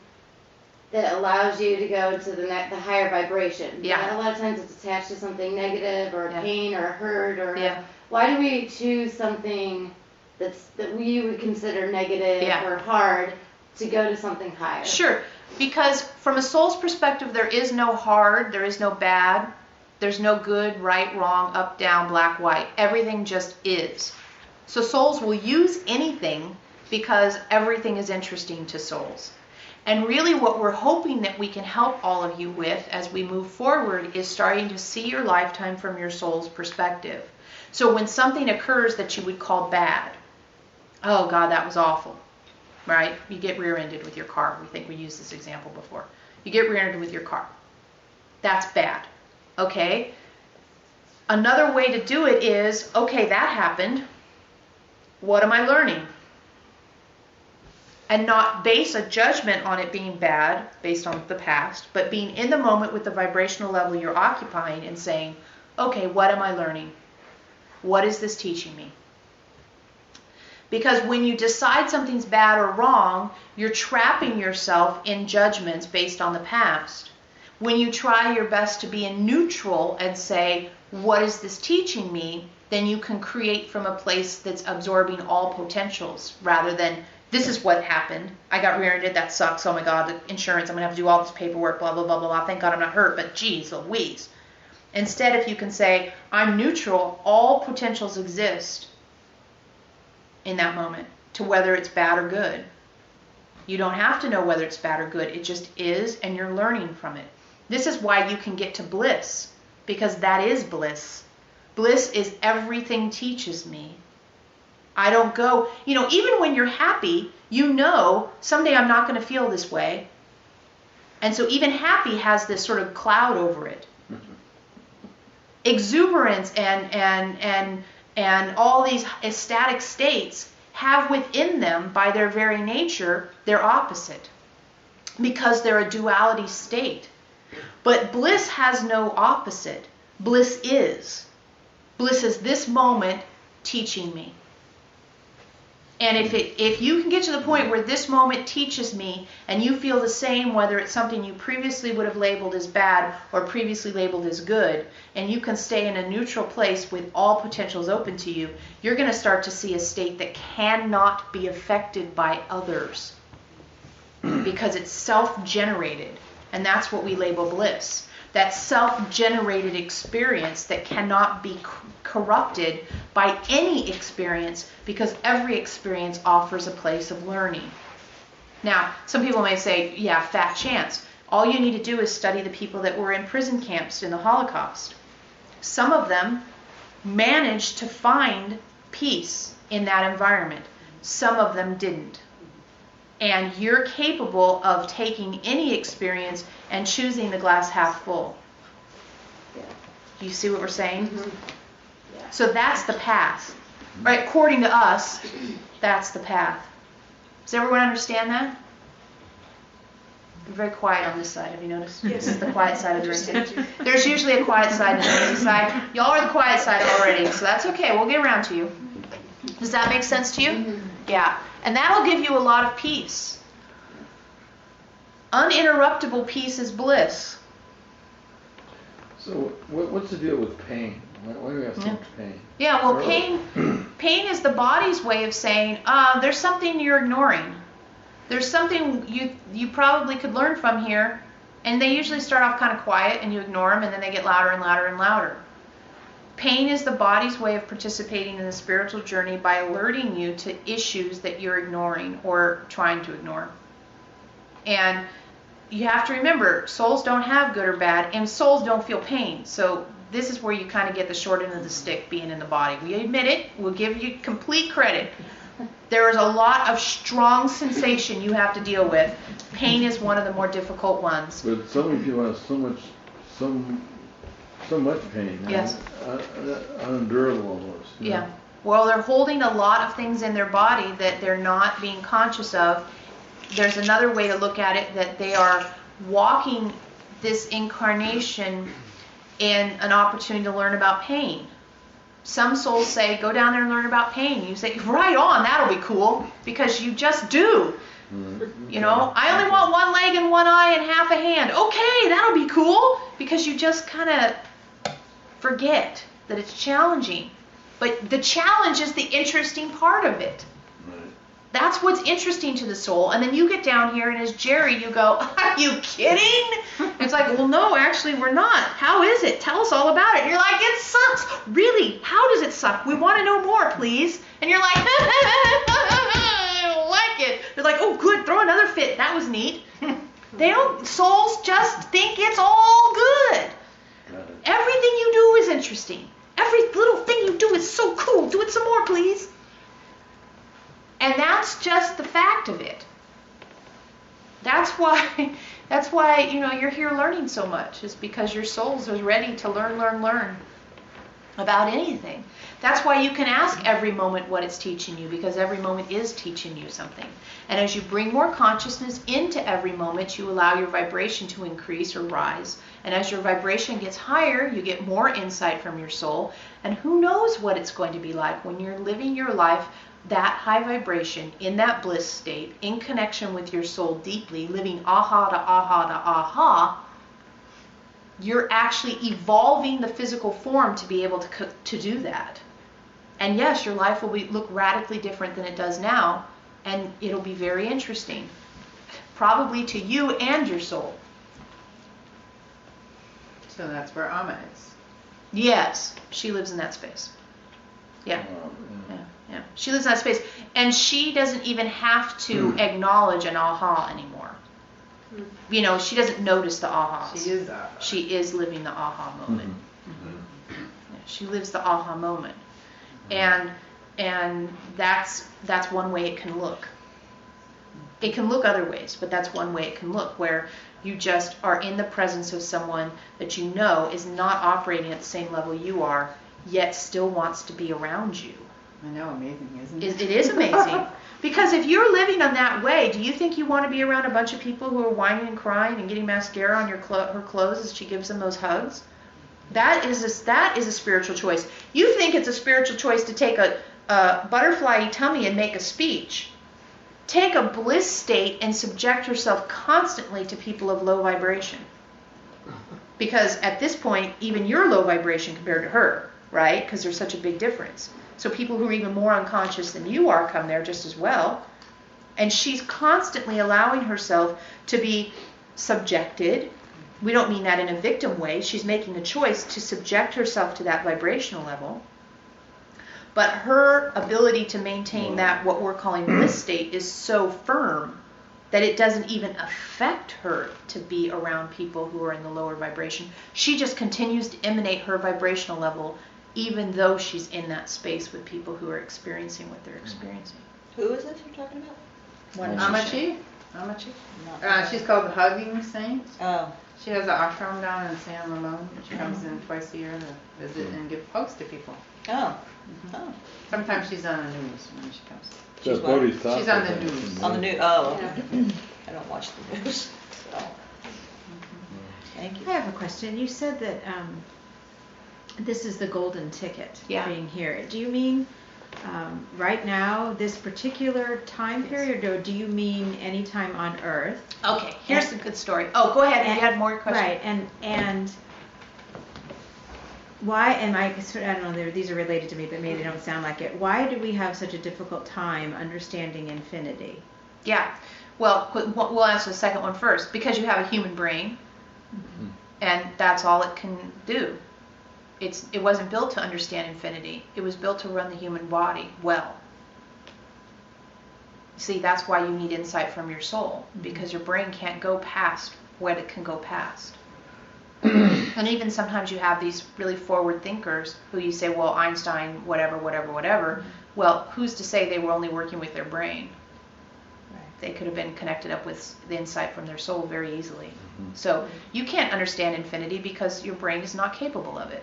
that allows you to go to the higher vibration. Yeah. And a lot of times it's attached to something negative or pain or a hurt or why do we choose something that we would consider negative or hard to go to something higher? Sure. Because from a soul's perspective, there is no hard, there is no bad, there's no good, right, wrong, up, down, black, white. Everything just is. So souls will use anything because everything is interesting to souls. And really what we're hoping that we can help all of you with as we move forward is starting to see your lifetime from your soul's perspective. So when something occurs that you would call bad, oh God, that was awful, right? You get rear-ended with your car. We think we used this example before. You get rear-ended with your car. That's bad, okay? Another way to do it is, okay, that happened. What am I learning? And not base a judgment on it being bad based on the past, but being in the moment with the vibrational level you're occupying and saying, okay, what am I learning? What is this teaching me? Because when you decide something's bad or wrong, you're trapping yourself in judgments based on the past. When you try your best to be in neutral and say, what is this teaching me? Then you can create from a place that's absorbing all potentials rather than, this is what happened. I got rear-ended, that sucks. Oh my God, the insurance, I'm going to have to do all this paperwork, blah, blah, blah, blah, blah. Thank God I'm not hurt, but geez Louise. Instead, if you can say, I'm neutral, all potentials exist in that moment to whether it's bad or good. You don't have to know whether it's bad or good. It just is, and you're learning from it. This is why you can get to bliss, because that is bliss. Bliss is everything teaches me. I don't go, even when you're happy, someday I'm not going to feel this way. And so even happy has this sort of cloud over it. Exuberance and all these ecstatic states have within them, by their very nature, their opposite, because they're a duality state. But bliss has no opposite. Bliss is. Bliss is this moment teaching me. And if you can get to the point where this moment teaches me and you feel the same, whether it's something you previously would have labeled as bad or previously labeled as good, and you can stay in a neutral place with all potentials open to you, you're going to start to see a state that cannot be affected by others because it's self-generated. And that's what we label bliss. That self-generated experience that cannot be corrupted by any experience, because every experience offers a place of learning. Now, some people may say, yeah, fat chance. All you need to do is study the people that were in prison camps in the Holocaust. Some of them managed to find peace in that environment. Some of them didn't. And you're capable of taking any experience and choosing the glass half full. Yeah. Do you see what we're saying? Mm-hmm. Yeah. So that's the path. Right? According to us, that's the path. Does everyone understand that? You're very quiet on this side, have you noticed? Yes. This is the quiet side of the room. There's usually a quiet side and a noisy side. Y'all are the quiet side already, so that's okay. We'll get around to you. Does that make sense to you? Mm-hmm. Yeah. And that'll give you a lot of peace. Uninterruptible peace is bliss. So what's the deal with pain? Why do we have so much pain? Yeah, well, pain is the body's way of saying, there's something you're ignoring. There's something you probably could learn from here. And they usually start off kind of quiet and you ignore them, and then they get louder and louder and louder. Pain is the body's way of participating in the spiritual journey by alerting you to issues that you're ignoring or trying to ignore. And you have to remember, souls don't have good or bad, and souls don't feel pain. So this is where you kind of get the short end of the stick being in the body. We admit it. We'll give you complete credit. There is a lot of strong sensation you have to deal with. Pain is one of the more difficult ones. But so many people have so much pain. Yes. Unendurable almost. Yeah. Well, they're holding a lot of things in their body that they're not being conscious of. There's another way to look at it, that they are walking this incarnation in an opportunity to learn about pain. Some souls say, go down there and learn about pain. You say, right on, that'll be cool, because you just do. You know, I only want one leg and one eye and half a hand. Okay, that'll be cool, because you just kind of forget that it's challenging. But the challenge is the interesting part of it. That's what's interesting to the soul. And then you get down here, and as Jerry, you go, are you kidding? It's like, well, no, actually, we're not. How is it? Tell us all about it. And you're like, it sucks. Really? How does it suck? We want to know more, please. And you're like, I don't like it. They're like, oh, good. Throw another fit. That was neat. They don't. Souls just think it's all good. Everything you do is interesting. Every little thing you do is so cool. Do it some more, please. And that's just the fact of it. That's why you're here learning so much, is because your souls are ready to learn about anything. That's why you can ask every moment what it's teaching you, because every moment is teaching you something. And as you bring more consciousness into every moment, you allow your vibration to increase or rise. And as your vibration gets higher, you get more insight from your soul. And who knows what it's going to be like when you're living your life that high vibration, in that bliss state, in connection with your soul deeply, living aha to aha to aha, you're actually evolving the physical form to be able to do that. And yes, your life will look radically different than it does now, and it'll be very interesting, probably to you and your soul. So that's where Amma is. Yes, she lives in that space. Yeah. Yeah. She lives in that space, and she doesn't even have to acknowledge an aha anymore. You know, she doesn't notice the ahas. She is Amma. She is living the aha moment. Yeah, she lives the aha moment, and that's one way it can look. It can look other ways, but that's one way it can look, where you just are in the presence of someone that you know is not operating at the same level you are, yet still wants to be around you. I know, amazing, isn't it? It is amazing. Because if you're living on that way, do you think you want to be around a bunch of people who are whining and crying and getting mascara on her clothes as she gives them those hugs? That is a spiritual choice. You think it's a spiritual choice to take a butterfly tummy and make a speech. Take a bliss state and subject yourself constantly to people of low vibration. Because at this point, even you're low vibration compared to her, right? Because there's such a big difference. So people who are even more unconscious than you are come there just as well. And she's constantly allowing herself to be subjected. We don't mean that in a victim way. She's making a choice to subject herself to that vibrational level. But her ability to maintain that, what we're calling bliss state, is so firm that it doesn't even affect her to be around people who are in the lower vibration. She just continues to emanate her vibrational level, even though she's in that space with people who are experiencing what they're experiencing. Who is this you're talking about? Amachi? She's called the Hugging Saint. Oh. She has an ashram down in San Ramon. She comes in twice a year to visit and give hugs to people. Oh. Oh. Sometimes she's on the news when she comes. She's She's on the news. On the news. Oh. I don't watch the news. So. Thank you. I have a question. You said that this is the golden ticket being here. Do you mean right now, this particular time period, or do you mean any time on Earth? Okay, here's the good story. Oh, go ahead. You had more questions. Right, and why, and I don't know, these are related to me, but maybe they don't sound like it. Why do we have such a difficult time understanding infinity? Yeah, well, we'll answer the second one first. Because you have a human brain, and that's all it can do. It wasn't built to understand infinity. It was built to run the human body well. See, that's why you need insight from your soul, because your brain can't go past what it can go past. And even sometimes you have these really forward thinkers who you say, well, Einstein, whatever. Well, who's to say they were only working with their brain? They could have been connected up with the insight from their soul very easily. So you can't understand infinity because your brain is not capable of it.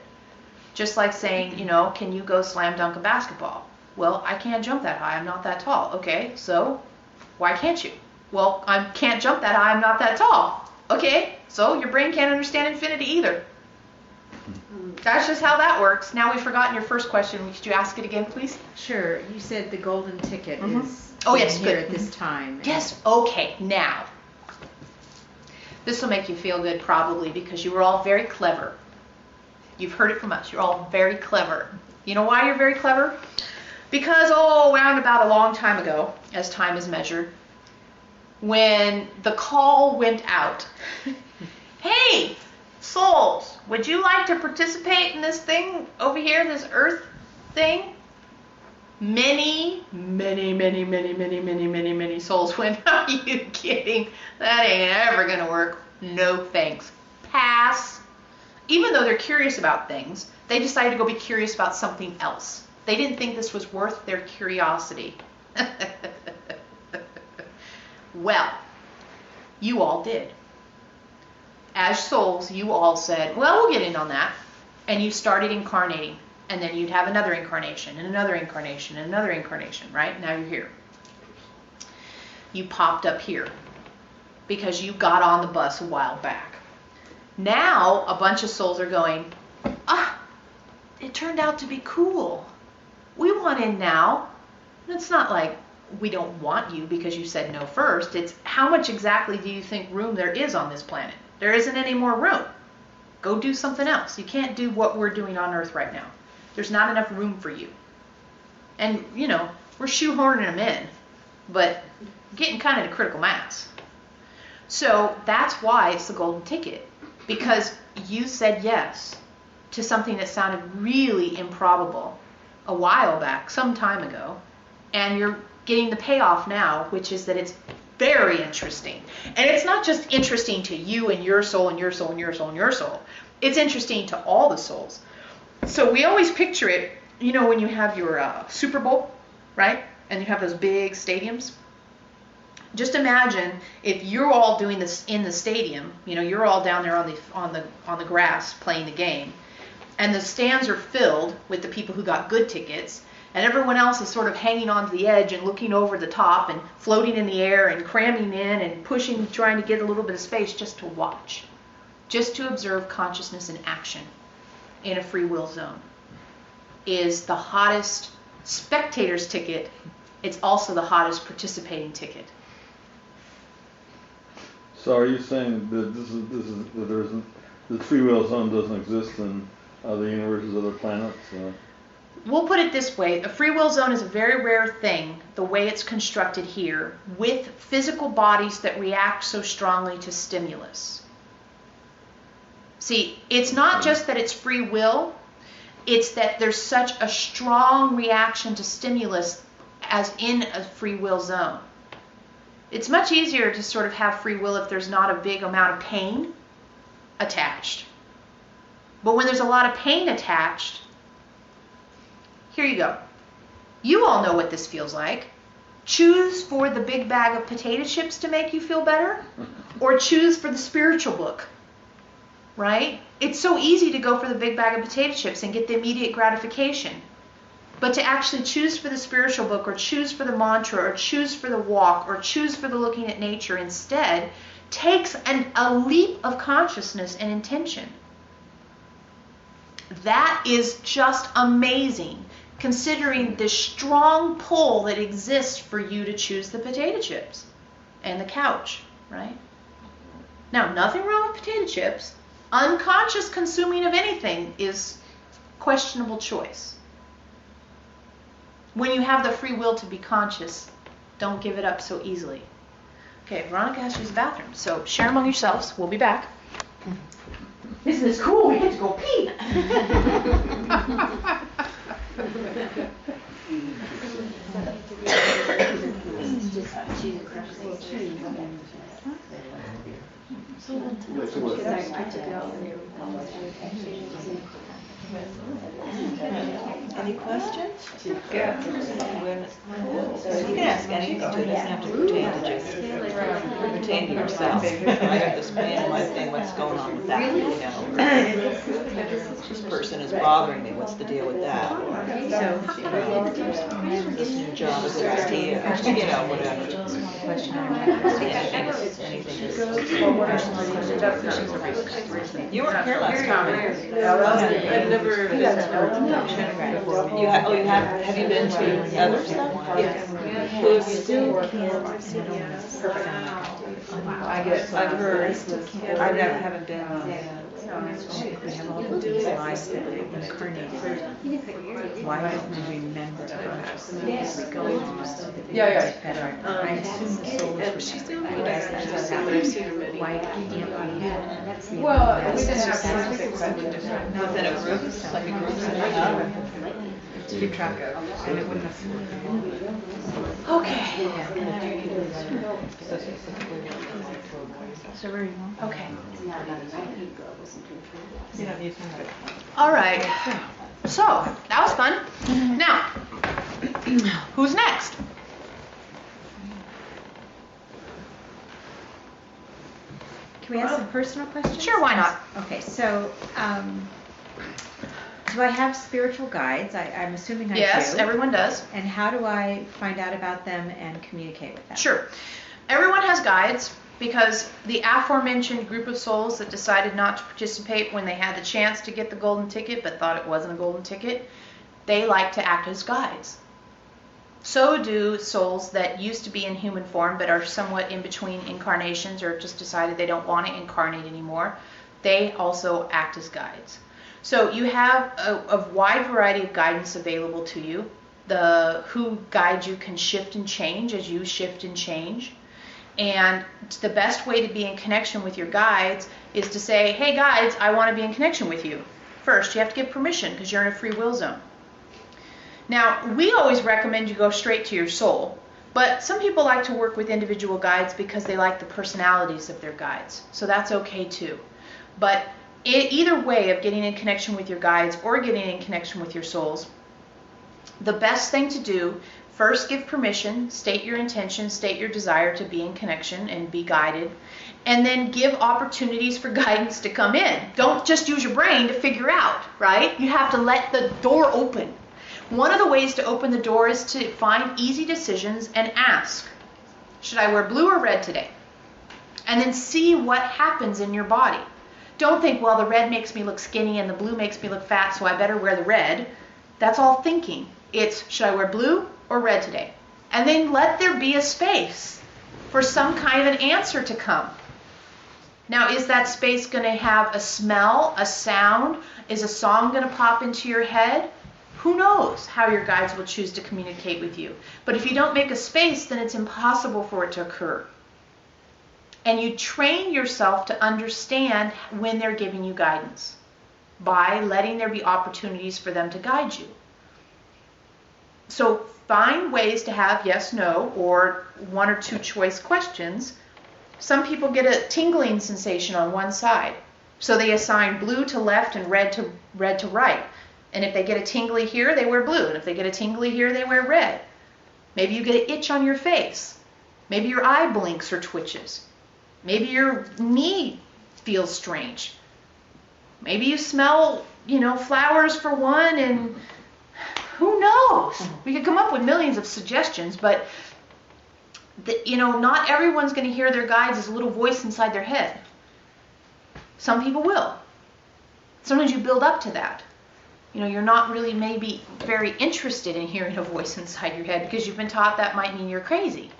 Just like saying, can you go slam dunk a basketball? Well, I can't jump that high. I'm not that tall. Okay, so why can't you? Well, I can't jump that high. I'm not that tall. Okay, so your brain can't understand infinity either. That's just how that works. Now we've forgotten your first question. Could you ask it again, please? Sure. You said the golden ticket is good. here at this time. Yes. Okay, now. This will make you feel good probably because you were all very clever. You've heard it from us. You're all very clever. You know why you're very clever? Because, around about a long time ago, as time is measured, when the call went out, hey, souls, would you like to participate in this thing over here, this earth thing? Many souls went, are you kidding? That ain't ever going to work. No thanks. Pass. Even though they're curious about things, they decided to go be curious about something else. They didn't think this was worth their curiosity. Well, you all did. As souls, you all said, well, we'll get in on that. And you started incarnating. And then you'd have another incarnation, and another incarnation, and another incarnation, right? Now you're here. You popped up here because you got on the bus a while back. Now a bunch of souls are going, it turned out to be cool. We want in now. It's not like we don't want you because you said no first. It's how much exactly do you think room there is on this planet? There isn't any more room. Go do something else. You can't do what we're doing on Earth right now. There's not enough room for you. And, you know, we're shoehorning them in, but getting kind of to critical mass. So that's why it's the golden ticket, because you said yes to something that sounded really improbable a while back, some time ago, and you're getting the payoff now, which is that it's very interesting. And it's not just interesting to you and your soul and your soul and your soul and your soul. It's interesting to all the souls. So we always picture it, you know, when you have your Super Bowl, right? And you have those big stadiums. Just imagine if you're all doing this in the stadium, you know, you're all down there on the grass playing the game, and the stands are filled with the people who got good tickets, and everyone else is sort of hanging on to the edge and looking over the top and floating in the air and cramming in and pushing, trying to get a little bit of space just to watch, just to observe consciousness in action in a free will zone, is the hottest spectator's ticket. It's also the hottest participating ticket. So are you saying that that there isn't, the free will zone doesn't exist in other universes, other planets? We'll put it this way. A free will zone is a very rare thing, the way it's constructed here, with physical bodies that react so strongly to stimulus. See, it's not just that it's free will, it's that there's such a strong reaction to stimulus as in a free will zone. It's much easier to sort of have free will if there's not a big amount of pain attached. But when there's a lot of pain attached, here you go. You all know what this feels like. Choose for the big bag of potato chips to make you feel better, or choose for the spiritual book, right? It's so easy to go for the big bag of potato chips and get the immediate gratification. But to actually choose for the spiritual book, or choose for the mantra, or choose for the walk, or choose for the looking at nature instead, takes a leap of consciousness and intention. That is just amazing, considering the strong pull that exists for you to choose the potato chips and the couch, right? Now, nothing wrong with potato chips. Unconscious consuming of anything is questionable choice. When you have the free will to be conscious, don't give it up so easily. Okay, Veronica has to use the bathroom, so share among yourselves. We'll be back. Isn't this cool? We get to go pee. Any questions? Yeah. You can ask anything too. It doesn't have to pertain to just pertain to yourself. I got this pain in my thing. What's going on with that? You know, this person is bothering me. What's the deal with that? Or, this new job is just to you. You know, whatever. You weren't here last time. I've never. You have you been to other stuff? Yes. Who's still I've heard. I haven't been. We have all of these lives that are incarnated. Why don't we remember consciousness as we go on so that we get better? I assume the soul is remembering. Why can't we? Well, we didn't have specific questions. Within a group, like a group. To keep track of, and it wouldn't have. Okay. So where are you going? Okay. All right. So that was fun. Now, who's next? Can we ask some personal questions? Sure, why not? Okay, so do I have spiritual guides? I'm assuming I do. Yes, everyone does. And how do I find out about them and communicate with them? Sure. Everyone has guides, because the aforementioned group of souls that decided not to participate when they had the chance to get the golden ticket but thought it wasn't a golden ticket, they like to act as guides. So do souls that used to be in human form but are somewhat in between incarnations or just decided they don't want to incarnate anymore. They also act as guides. So you have a wide variety of guidance available to you. Who guides you can shift and change as you shift and change. And the best way to be in connection with your guides is to say, hey guides, I want to be in connection with you. First, you have to give permission because you're in a free will zone. Now, we always recommend you go straight to your soul, but some people like to work with individual guides because they like the personalities of their guides. So that's okay too. But either way of getting in connection with your guides or getting in connection with your souls, the best thing to do, first give permission, state your intention, state your desire to be in connection and be guided, and then give opportunities for guidance to come in. Don't just use your brain to figure out, right? You have to let the door open. One of the ways to open the door is to find easy decisions and ask, should I wear blue or red today? And then see what happens in your body. Don't think, well, the red makes me look skinny and the blue makes me look fat, so I better wear the red. That's all thinking. It's, should I wear blue or red today? And then let there be a space for some kind of an answer to come. Now, is that space going to have a smell, a sound? Is a song going to pop into your head? Who knows how your guides will choose to communicate with you. But if you don't make a space, then it's impossible for it to occur. And you train yourself to understand when they're giving you guidance by letting there be opportunities for them to guide you. So find ways to have yes, no, or one or two choice questions. Some people get a tingling sensation on one side. So they assign blue to left and red to right. And if they get a tingly here, they wear blue. And if they get a tingly here, they wear red. Maybe you get an itch on your face. Maybe your eye blinks or twitches. Maybe your knee feels strange. Maybe you smell, flowers for one, and who knows? We could come up with millions of suggestions, but not everyone's going to hear their guides as a little voice inside their head. Some people will. Sometimes you build up to that. You're not really maybe very interested in hearing a voice inside your head because you've been taught that might mean you're crazy.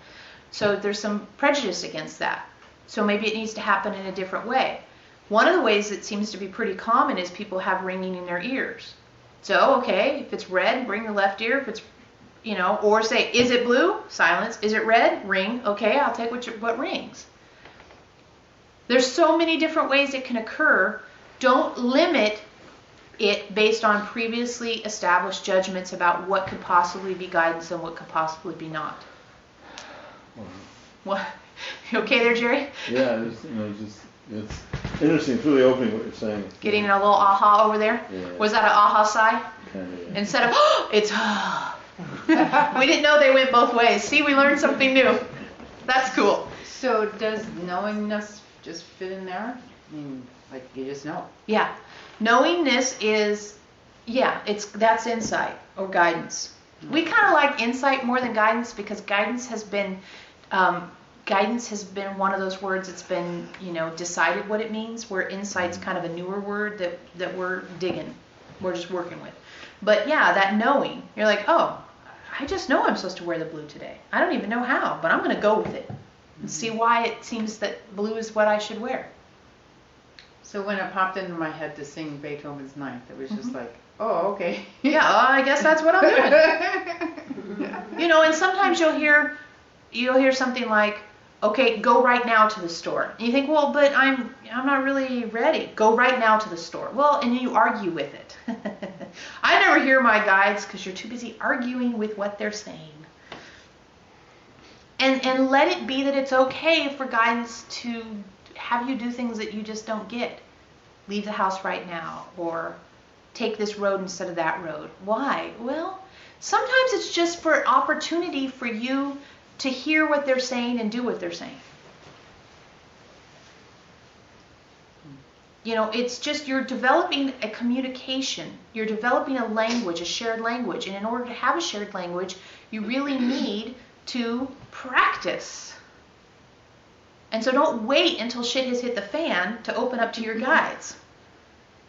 So there's some prejudice against that. So maybe it needs to happen in a different way. One of the ways that seems to be pretty common is people have ringing in their ears. So, okay, if it's red, ring the left ear. If it's, or say, is it blue? Silence. Is it red? Ring. Okay, I'll take what rings. There's so many different ways it can occur. Don't limit it based on previously established judgments about what could possibly be guidance and what could possibly be not. What? You okay there, Jerry? Yeah, it's interesting. It's really opening what you're saying. Getting a little aha over there? Yeah. Was that an aha sigh? Kind of, yeah. Instead of, it's we didn't know they went both ways. See, we learned something new. That's cool. So does knowingness just fit in there? I mean, like you just know. Yeah. Knowingness is, that's insight or guidance. We kind of like insight more than guidance because guidance has been one of those words that's been, decided what it means, where insight's kind of a newer word that we're digging, we're just working with. But yeah, that knowing, you're like, oh, I just know I'm supposed to wear the blue today. I don't even know how, but I'm going to go with it and see why it seems that blue is what I should wear. So when it popped into my head to sing Beethoven's Ninth, it was just like, oh, okay. Yeah, I guess that's what I'm doing. And sometimes you'll hear something like, okay, go right now to the store. And you think, well, but I'm not really ready. Go right now to the store. Well, and you argue with it. I never hear my guides because you're too busy arguing with what they're saying. And let it be that it's okay for guidance to have you do things that you just don't get. Leave the house right now, or take this road instead of that road. Why? Well, sometimes it's just for opportunity for you to hear what they're saying and do what they're saying. It's just you're developing a communication. You're developing a language, a shared language. And in order to have a shared language, you really need to practice. And so don't wait until shit has hit the fan to open up to your guides.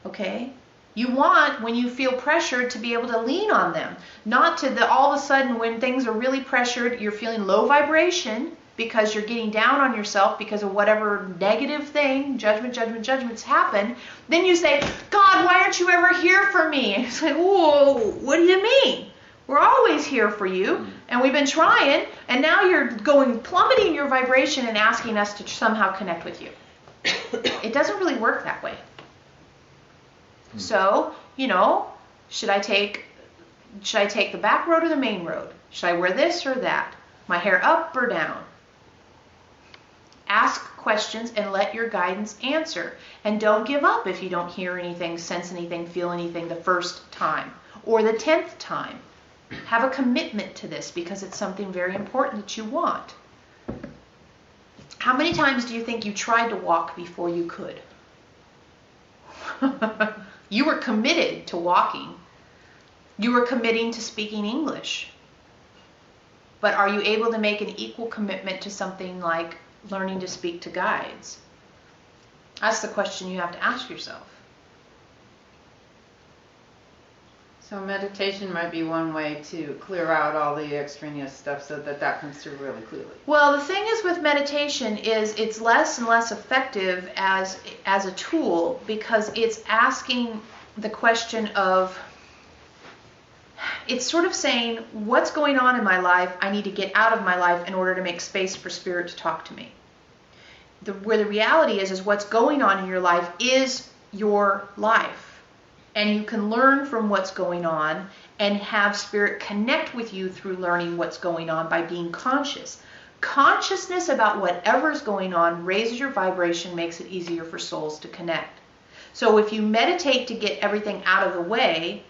Okay? You want, when you feel pressured, to be able to lean on them. Not to all of a sudden, when things are really pressured, you're feeling low vibration because you're getting down on yourself because of whatever negative thing, judgments happen. Then you say, God, why aren't you ever here for me? And it's like, whoa, what do you mean? We're always here for you, and we've been trying, and now you're plummeting your vibration and asking us to somehow connect with you. It doesn't really work that way. So, should I take the back road or the main road? Should I wear this or that? My hair up or down? Ask questions and let your guidance answer. And don't give up if you don't hear anything, sense anything, feel anything the first time or the 10th time. Have a commitment to this because it's something very important that you want. How many times do you think you tried to walk before you could? You were committed to walking. You were committing to speaking English. But are you able to make an equal commitment to something like learning to speak to guides? That's the question you have to ask yourself. So meditation might be one way to clear out all the extraneous stuff so that comes through really clearly. Well, the thing is with meditation is it's less and less effective as a tool because it's asking the question of, it's sort of saying, what's going on in my life? I need to get out of my life in order to make space for Spirit to talk to me. Where the reality is what's going on in your life is your life. And you can learn from what's going on and have Spirit connect with you through learning what's going on by being conscious. Consciousness about whatever's going on raises your vibration, makes it easier for souls to connect. So if you meditate to get everything out of the way,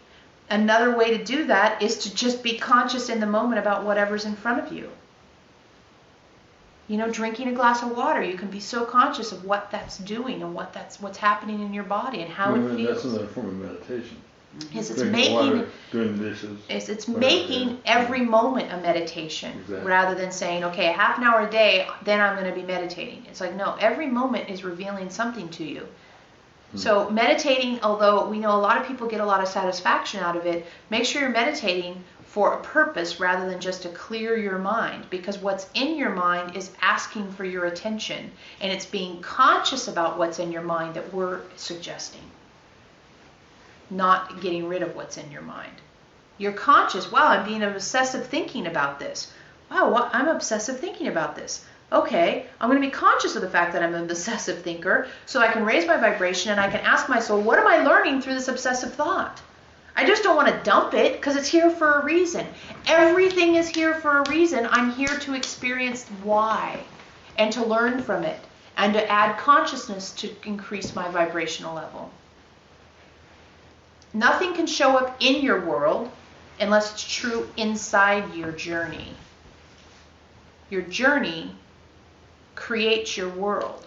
another way to do that is to just be conscious in the moment about whatever's in front of you. Drinking a glass of water, you can be so conscious of what that's doing and what's happening in your body and how it feels. That's another form of meditation. Yes, it's making water, doing the dishes. It's making every moment a meditation, exactly. Rather than saying, okay, a half an hour a day, then I'm going to be meditating. It's like, no, every moment is revealing something to you. So meditating, although we know a lot of people get a lot of satisfaction out of it, make sure you're meditating for a purpose rather than just to clear your mind, because what's in your mind is asking for your attention, and it's being conscious about what's in your mind that we're suggesting, not getting rid of what's in your mind. You're conscious, wow, I'm being obsessive thinking about this. Wow, I'm obsessive thinking about this. Okay, I'm going to be conscious of the fact that I'm an obsessive thinker so I can raise my vibration and I can ask my soul, what am I learning through this obsessive thought? I just don't want to dump it because it's here for a reason. Everything is here for a reason. I'm here to experience why and to learn from it and to add consciousness to increase my vibrational level. Nothing can show up in your world unless it's true inside your journey. Your journey creates your world.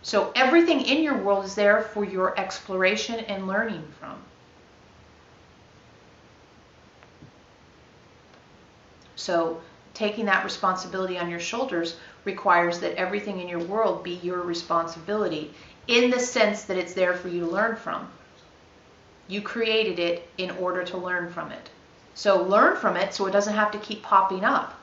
So everything in your world is there for your exploration and learning from. So taking that responsibility on your shoulders requires that everything in your world be your responsibility in the sense that it's there for you to learn from. You created it in order to learn from it. So learn from it so it doesn't have to keep popping up.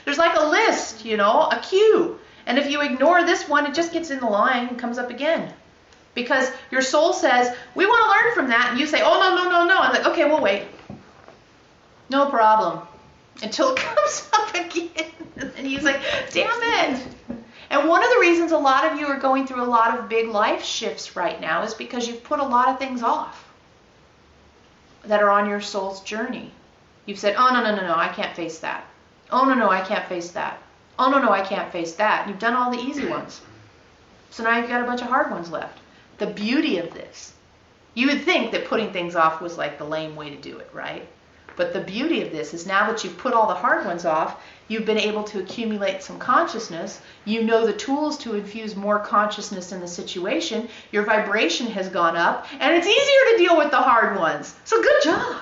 There's like a list, a queue. And if you ignore this one, it just gets in the line and comes up again. Because your soul says, we want to learn from that. And you say, oh, no. I'm like, okay, we'll wait. No problem. Until it comes up again. And he's like, damn it. And one of the reasons a lot of you are going through a lot of big life shifts right now is because you've put a lot of things off that are on your soul's journey. You've said, oh, no, I can't face that. Oh, no, I can't face that. Oh, no, I can't face that. And you've done all the easy ones. So now you've got a bunch of hard ones left. The beauty of this, you would think that putting things off was like the lame way to do it, right? But the beauty of this is now that you've put all the hard ones off, you've been able to accumulate some consciousness. You know the tools to infuse more consciousness in the situation. Your vibration has gone up, and it's easier to deal with the hard ones. So good job.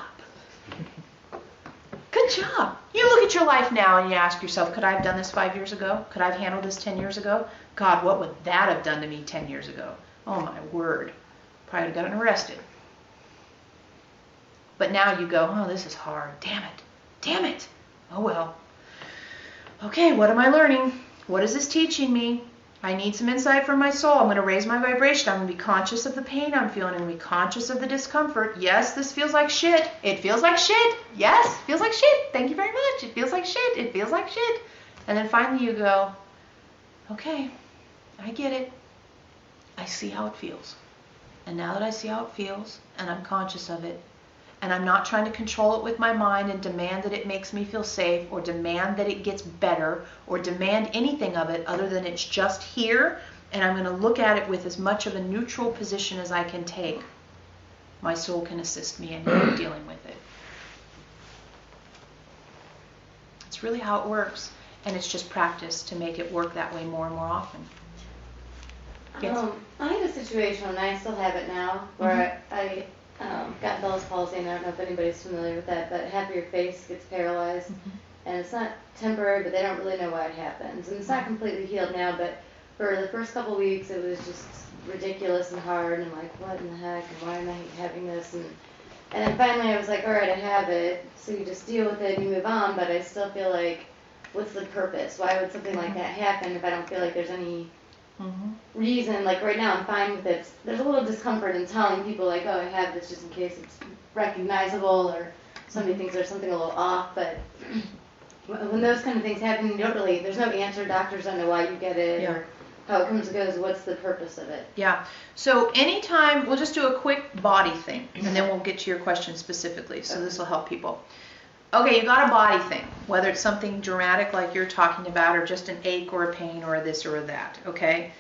Good job. You look at your life now and you ask yourself, could I have done this 5 years ago? Could I have handled this 10 years ago? God, what would that have done to me 10 years ago? Oh my word. Probably would have gotten arrested. But now you go, oh, this is hard. Damn it. Damn it. Oh, well. Okay, what am I learning? What is this teaching me? I need some insight from my soul. I'm going to raise my vibration. I'm going to be conscious of the pain I'm feeling. I'm going to be conscious of the discomfort. Yes, this feels like shit. It feels like shit. Yes, it feels like shit. Thank you very much. It feels like shit. It feels like shit. And then finally you go, okay, I get it. I see how it feels. And now that I see how it feels, and I'm conscious of it, and I'm not trying to control it with my mind and demand that it makes me feel safe, or demand that it gets better, or demand anything of it other than it's just here, and I'm going to look at it with as much of a neutral position as I can take, my soul can assist me in dealing with it. It's really how it works, and it's just practice to make it work that way more and more often. Yes? I had a situation, and I still have it now, where I got Bell's palsy, and I don't know if anybody's familiar with that, but half of your face gets paralyzed, and it's not temporary, but they don't really know why it happens. And it's not completely healed now, but for the first couple weeks, it was just ridiculous and hard, and like, what in the heck, and why am I having this? And then finally I was like, all right, I have it, so you just deal with it and you move on, but I still feel like, what's the purpose? Why would something like that happen if I don't feel like there's any reason? Like right now I'm fine with it. There's a little discomfort in telling people like, oh, I have this just in case it's recognizable or somebody thinks there's something a little off, but when those kind of things happen, you don't really, there's no answer. Doctors don't know why you get it or how it comes and goes. What's the purpose of it? Yeah. So anytime, we'll just do a quick body thing, and then we'll get to your question specifically, so this will help people. Okay, you got a body thing, whether it's something dramatic like you're talking about or just an ache or a pain or a this or a that, okay?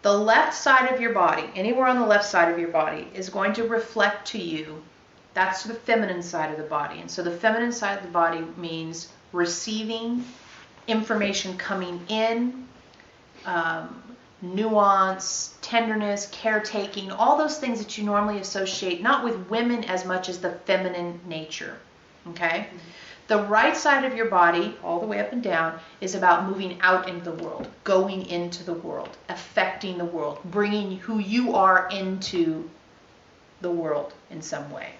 The left side of your body, anywhere on the left side of your body, is going to reflect to you, that's the feminine side of the body. And so the feminine side of the body means receiving information coming in, nuance, tenderness, caretaking, all those things that you normally associate, not with women as much as the feminine nature. Okay? The right side of your body, all the way up and down, is about moving out into the world, going into the world, affecting the world, bringing who you are into the world in some way.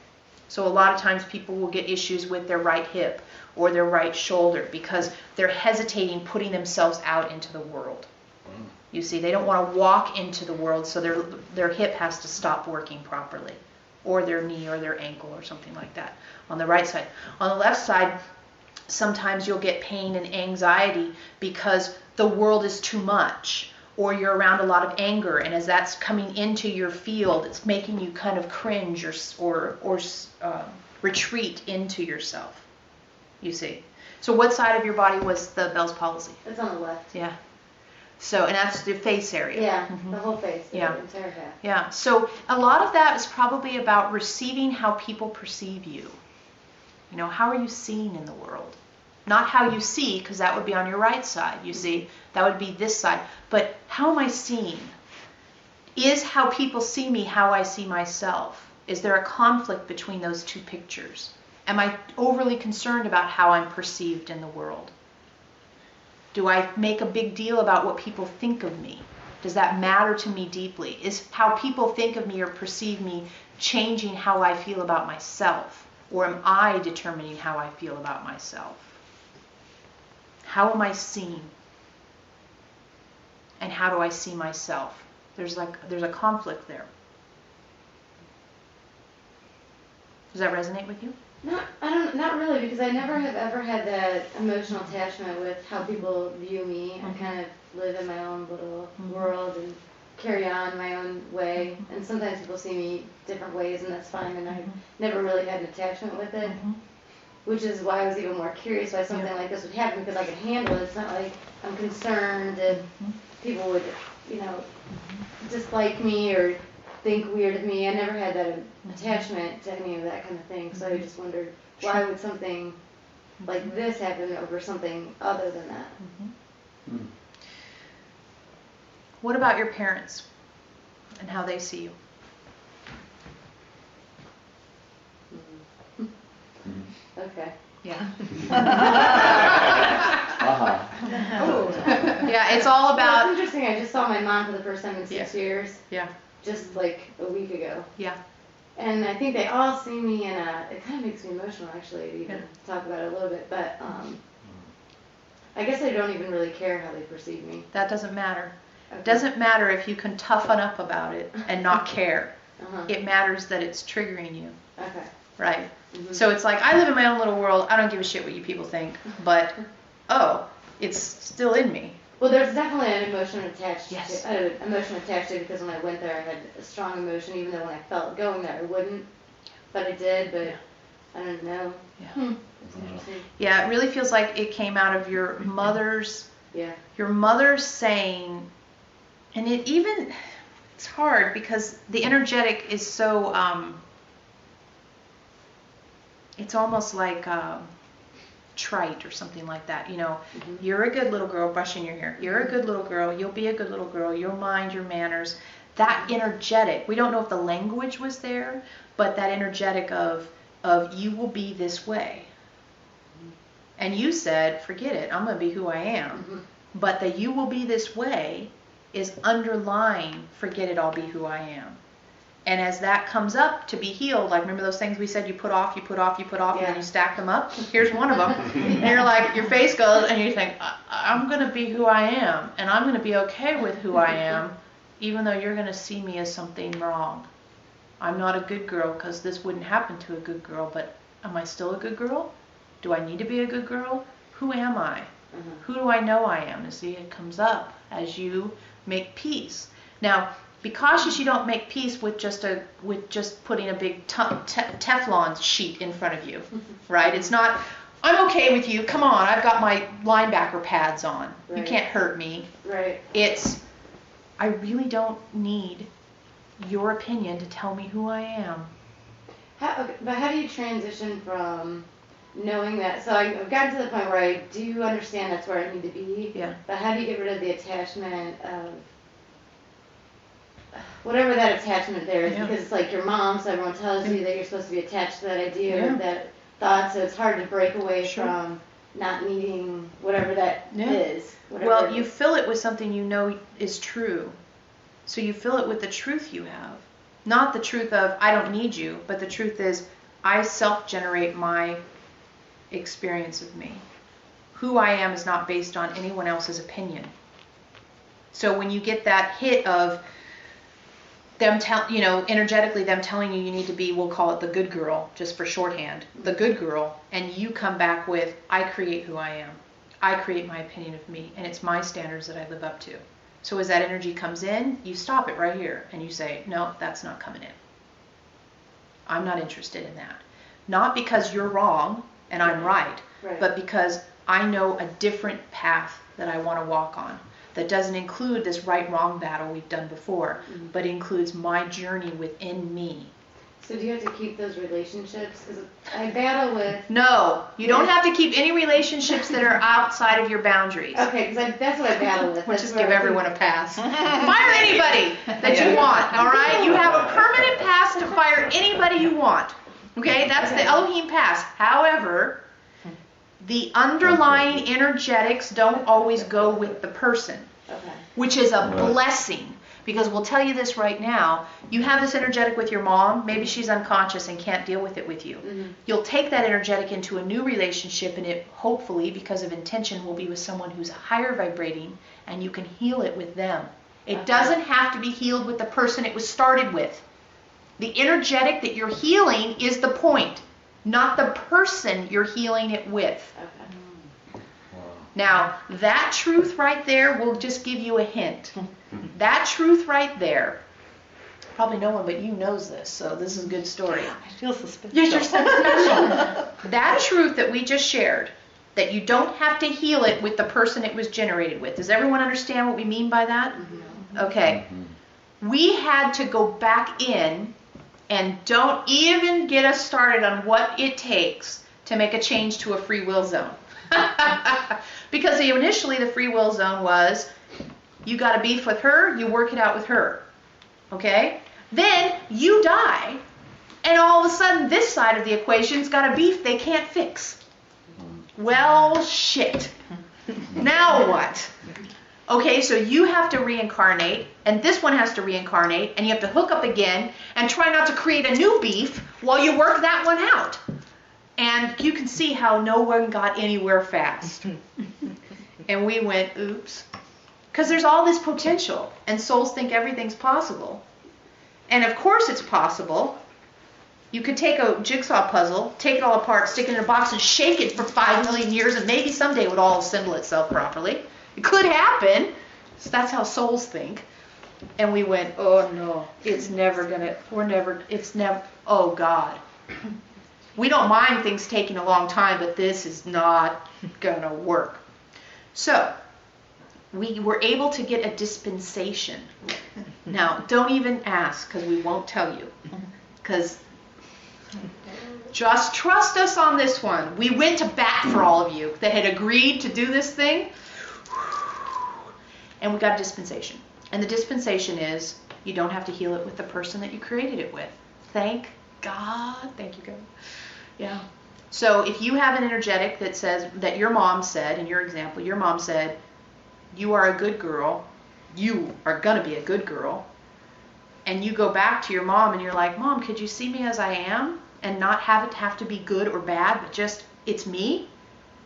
So a lot of times people will get issues with their right hip or their right shoulder because they're hesitating putting themselves out into the world. You see, they don't want to walk into the world, so their hip has to stop working properly, or their knee or their ankle or something like that on the right side. On the left side, sometimes you'll get pain and anxiety because the world is too much, or you're around a lot of anger, and as that's coming into your field, it's making you kind of cringe or retreat into yourself, you see. So what side of your body was the Bell's palsy? It's on the left. Yeah. So, and that's the face area. Yeah, the whole face, the entire half. Yeah, so a lot of that is probably about receiving how people perceive you. You know, how are you seen in the world? Not how you see, because that would be on your right side, you see. That would be this side. But how am I seen? Is how people see me how I see myself? Is there a conflict between those two pictures? Am I overly concerned about how I'm perceived in the world? Do I make a big deal about what people think of me? Does that matter to me deeply? Is how people think of me or perceive me changing how I feel about myself? Or am I determining how I feel about myself? How am I seen? And how do I see myself? There's a conflict there. Does that resonate with you? Not really, because I never have ever had that emotional attachment with how people view me. I kind of live in my own little world and carry on my own way. And sometimes people see me different ways, and that's fine. And I've never really had an attachment with it, which is why I was even more curious why something like this would happen, because I could handle it. It's not like I'm concerned if people would, dislike me or think weird of me. I never had that attachment to any of that kind of thing. So I just wondered, why would something like this happen over something other than that? What about your parents and how they see you? Okay. Yeah. Yeah, it's all Well, about... it's interesting. I just saw my mom for the first time in 6 years. Yeah. just like a week ago. Yeah. And I think they all see me in it kind of makes me emotional actually to even talk about it a little bit, but I guess I don't even really care how they perceive me. That doesn't matter. Okay. It doesn't matter if you can toughen up about it and not care. It matters that it's triggering you. Okay. Right? So it's like, I live in my own little world. I don't give a shit what you people think. But, it's still in me. Well, there's definitely an emotion attached Yes. to it. Emotion attached to it because when I went there, I had a strong emotion, even though when I felt going there, I wouldn't. But I did, but I don't know. Yeah. It's interesting. Yeah, it really feels like it came out of your mother's, Yeah. your mother's saying, and it's hard because the energetic is so, it's almost like trite or something like that. You know, you're a good little girl brushing your hair. You're a good little girl. You'll be a good little girl. You'll mind your manners. That energetic, we don't know if the language was there, but that energetic of you will be this way. And you said, forget it, I'm going to be who I am. But the you will be this way is underlying, forget it, I'll be who I am. And as that comes up to be healed, like remember those things we said you put off, and then you stack them up? Here's one of them. And you're like, your face goes, and you think, I'm going to be who I am, and I'm going to be okay with who I am, even though you're going to see me as something wrong. I'm not a good girl because this wouldn't happen to a good girl, but am I still a good girl? Do I need to be a good girl? Who am I? Who do I know I am? You see, it comes up as you make peace. Now, be cautious you don't make peace with just putting a big Teflon sheet in front of you, right? It's not, I'm okay with you. Come on, I've got my linebacker pads on. Right. You can't hurt me. Right. It's, I really don't need your opinion to tell me who I am. But how do you transition from knowing that? So I've gotten to the point where I do understand that's where I need to be. Yeah. But how do you get rid of the attachment of whatever that attachment there is? Yeah. Because it's like your mom, so everyone tells you that you're supposed to be attached to that idea or that thought, so it's hard to break away from not needing whatever that is. Well, you fill it with something you know is true. So you fill it with the truth you have. Not the truth of, I don't need you, but the truth is, I self-generate my experience of me. Who I am is not based on anyone else's opinion. So when you get that hit of them energetically them telling you need to be, we'll call it the good girl, just for shorthand, the good girl, and you come back with, I create who I am. I create my opinion of me, and it's my standards that I live up to. So as that energy comes in, you stop it right here, and you say, no, that's not coming in. I'm not interested in that. Not because you're wrong and I'm right, but because I know a different path that I want to walk on that doesn't include this right-wrong battle we've done before, but includes my journey within me. So do you have to keep those relationships? Because I battle with... No, you don't have to keep any relationships that are outside of your boundaries. Okay, because that's what I battle with. We'll just give everyone a pass. Fire anybody that you want, all right? You have a permanent pass to fire anybody you want. Okay, that's the Elohim pass. However, the underlying energetics don't always go with the person, which is a blessing. Because we'll tell you this right now, you have this energetic with your mom, maybe she's unconscious and can't deal with it with you. You'll take that energetic into a new relationship, and it hopefully, because of intention, will be with someone who's higher vibrating, and you can heal it with them. It doesn't have to be healed with the person it was started with. The energetic that you're healing is the point, not the person you're healing it with. Now, that truth right there will just give you a hint. That truth right there, probably no one but you knows this, so this is a good story. I feel suspicious. Yes, you're suspicious. That truth that we just shared, that you don't have to heal it with the person it was generated with. Does everyone understand what we mean by that? Okay. We had to go back in, and don't even get us started on what it takes to make a change to a free will zone. Because initially the free will zone was, you got a beef with her, you work it out with her. Okay? Then you die, and all of a sudden this side of the equation's got a beef they can't fix. Well, shit. Now what? Okay, so you have to reincarnate, and this one has to reincarnate, and you have to hook up again and try not to create a new beef while you work that one out. And you can see how no one got anywhere fast. And we went, oops. Because there's all this potential, and souls think everything's possible. And of course it's possible. You could take a jigsaw puzzle, take it all apart, stick it in a box, and shake it for 5 million years, and maybe someday it would all assemble itself properly. It could happen. So that's how souls think. And we went, oh no, oh God. We don't mind things taking a long time, but this is not going to work. So, we were able to get a dispensation. Now, don't even ask, because we won't tell you. Because just trust us on this one. We went to bat for all of you that had agreed to do this thing. And we got a dispensation. And the dispensation is, you don't have to heal it with the person that you created it with. Thank God. Thank you, God. Yeah. So if you have an energetic that says, that your mom said, in your example, your mom said, you are a good girl, you are going to be a good girl, and you go back to your mom and you're like, Mom, could you see me as I am and not have it have to be good or bad, but just, it's me?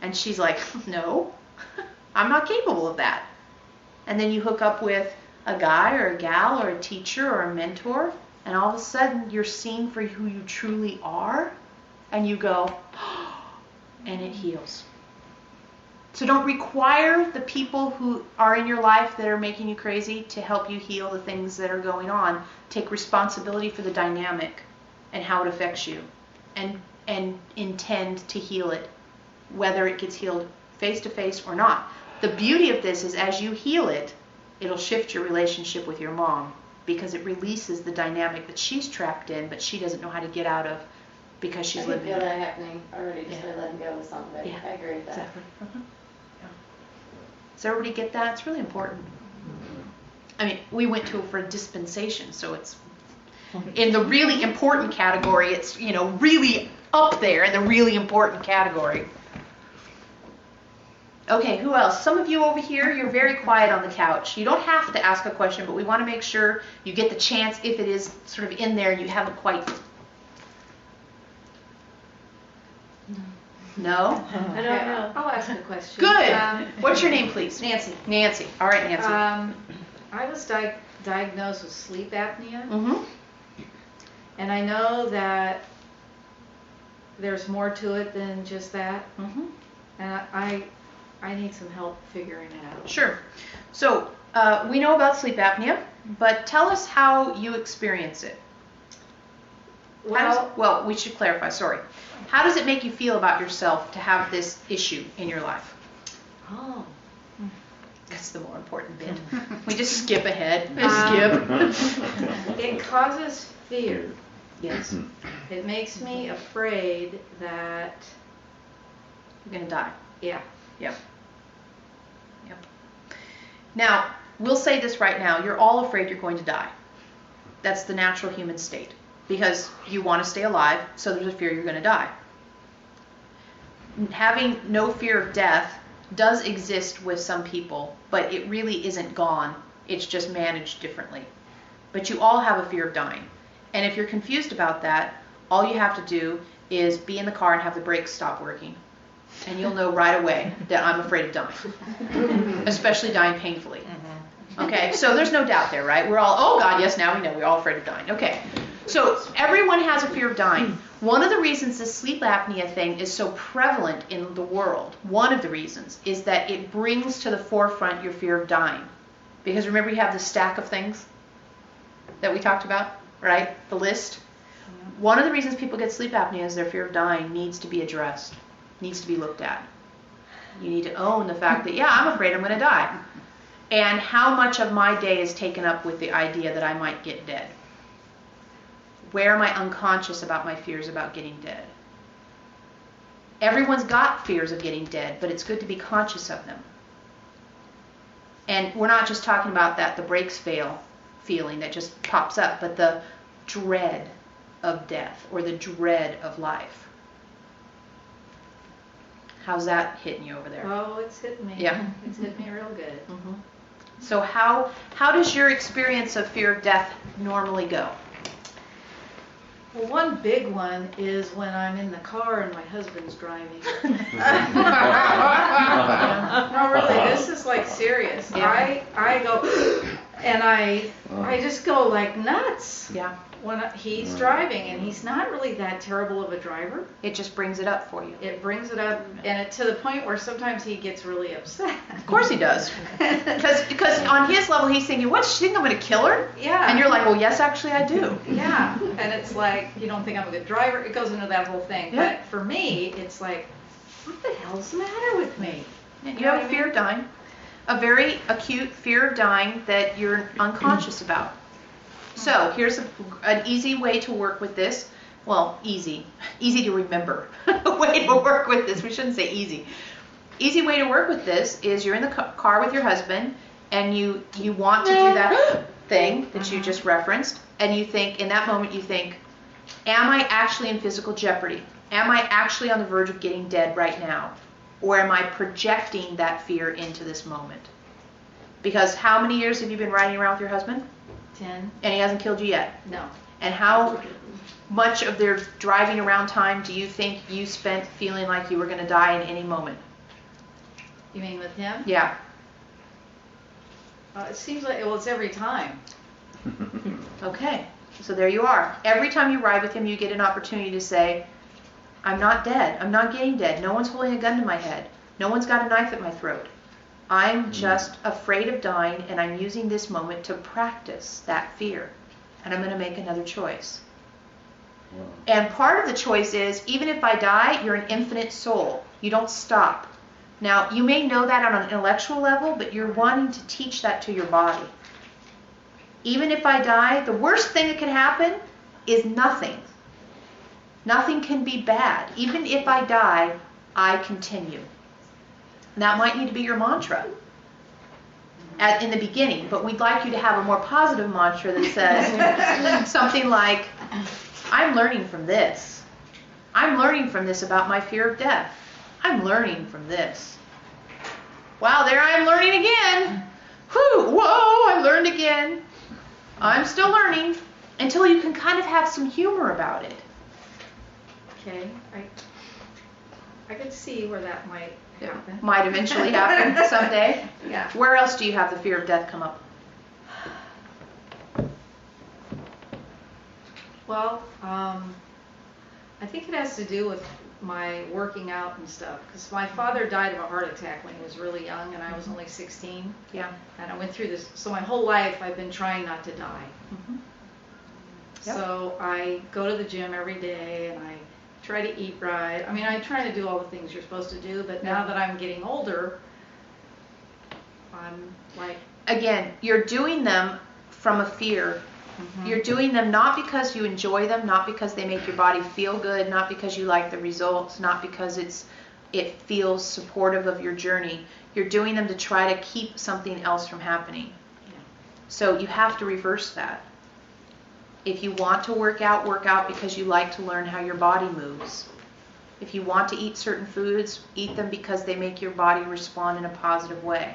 And she's like, no, I'm not capable of that. And then you hook up with a guy or a gal or a teacher or a mentor, and all of a sudden you're seen for who you truly are, and you go, and it heals. So don't require the people who are in your life that are making you crazy to help you heal the things that are going on. Take responsibility for the dynamic and how it affects you, and intend to heal it, whether it gets healed face to face or not. The beauty of this is as you heal it, it'll shift your relationship with your mom, because it releases the dynamic that she's trapped in, but she doesn't know how to get out of because she's living in it. I can feel that happening already just by letting go of something. Yeah. I agree with that. Exactly. Yeah. Does everybody get that? It's really important. I mean, we went to it for a dispensation, so it's in the really important category. It's, really up there in the really important category. Okay, who else? Some of you over here, you're very quiet on the couch. You don't have to ask a question, but we want to make sure you get the chance if it is sort of in there and you haven't quite... No? I don't know. I'll ask a question. Good. What's your name, please? Nancy. Nancy. All right, Nancy. I was diagnosed with sleep apnea, Mm-hmm. and I know that there's more to it than just that, Mm-hmm. and I need some help figuring it out. Sure. So we know about sleep apnea, but tell us how you experience it. Well, we should clarify, sorry. How does it make you feel about yourself to have this issue in your life? Oh. That's the more important bit. We just skip ahead. Skip. It causes fear. Yes. It makes me afraid that... You're going to die. Yeah. Yep. Now, we'll say this right now. You're all afraid you're going to die. That's the natural human state. Because you want to stay alive, so there's a fear you're going to die. Having no fear of death does exist with some people, but it really isn't gone. It's just managed differently. But you all have a fear of dying. And if you're confused about that, all you have to do is be in the car and have the brakes stop working. And you'll know right away that I'm afraid of dying. Especially dying painfully. Okay, so there's no doubt there, right? We're all, oh God, yes, now we know we're all afraid of dying. Okay, so everyone has a fear of dying. One of the reasons this sleep apnea thing is so prevalent in the world, one of the reasons, is that it brings to the forefront your fear of dying. Because remember you have the stack of things that we talked about, right? The list. One of the reasons people get sleep apnea is their fear of dying needs to be addressed, needs to be looked at. You need to own the fact that, yeah, I'm afraid I'm going to die. And how much of my day is taken up with the idea that I might get dead? Where am I unconscious about my fears about getting dead? Everyone's got fears of getting dead, but it's good to be conscious of them. And we're not just talking about that the brakes fail feeling that just pops up, but the dread of death or the dread of life. How's that hitting you over there? Oh, it's hitting me. Yeah. It's hitting me real good. Mm-hmm. So how does your experience of fear of death normally go? Well, one big one is when I'm in the car and my husband's driving. No, really, this is like serious. Yeah. I go, and I just go like nuts. Yeah. When he's driving, and he's not really that terrible of a driver. It just brings it up for you. It brings it up, and to the point where sometimes he gets really upset. Of course he does. Because on his level, he's thinking, what, she think I'm going to kill her? Yeah. And you're like, well, yes, actually, I do. Yeah, and it's like, you don't think I'm a good driver. It goes into that whole thing. Yeah. But for me, it's like, what the hell's the matter with me? You have a fear of dying, a very acute fear of dying that you're unconscious about. So here's an easy way to work with this. Well, easy to remember way to work with this. We shouldn't say easy. Easy way to work with this is you're in the car with your husband and you want to do that thing that you just referenced, and you think, in that moment you think, am I actually in physical jeopardy? Am I actually on the verge of getting dead right now? Or am I projecting that fear into this moment? Because how many years have you been riding around with your husband? 10. And he hasn't killed you yet? No. And how much of their driving around time do you think you spent feeling like you were going to die in any moment? You mean with him? Yeah. It seems like, well, it's every time. Okay. So there you are. Every time you ride with him, you get an opportunity to say, I'm not dead. I'm not getting dead. No one's holding a gun to my head. No one's got a knife at my throat. I'm just afraid of dying, and I'm using this moment to practice that fear. And I'm going to make another choice. Wow. And part of the choice is, even if I die, you're an infinite soul. You don't stop. Now, you may know that on an intellectual level, but you're wanting to teach that to your body. Even if I die, the worst thing that can happen is nothing. Nothing can be bad. Even if I die, I continue. That might need to be your mantra in the beginning, but we'd like you to have a more positive mantra that says something like, I'm learning from this. I'm learning from this about my fear of death. I'm learning from this. Wow, there I am learning again. Whew, whoa, I learned again. I'm still learning, until you can kind of have some humor about it. Okay, I could see where that might happen. Might eventually happen someday. Yeah. Where else do you have the fear of death come up? Well, I think it has to do with my working out and stuff, because my father died of a heart attack when he was really young, and I was only 16. Yeah. And I went through this, so my whole life I've been trying not to die. Mm-hmm. Yep. So I go to the gym every day, and I try to eat right. I mean, I try to do all the things you're supposed to do, but now that I'm getting older, I'm like... Again, you're doing them from a fear. Mm-hmm. You're doing them not because you enjoy them, not because they make your body feel good, not because you like the results, not because it feels supportive of your journey. You're doing them to try to keep something else from happening. Yeah. So you have to reverse that. If you want to work out because you like to learn how your body moves. If you want to eat certain foods, eat them because they make your body respond in a positive way.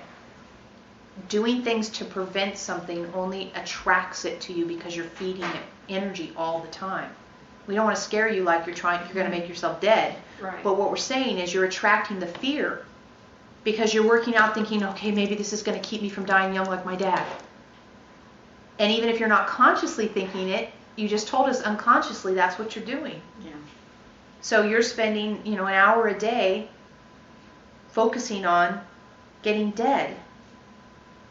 Doing things to prevent something only attracts it to you because you're feeding it energy all the time. We don't want to scare you like you're going to make yourself dead. Right. But what we're saying is you're attracting the fear because you're working out thinking, okay, maybe this is going to keep me from dying young like my dad. And even if you're not consciously thinking it, you just told us unconsciously that's what you're doing. Yeah. So you're spending, an hour a day focusing on getting dead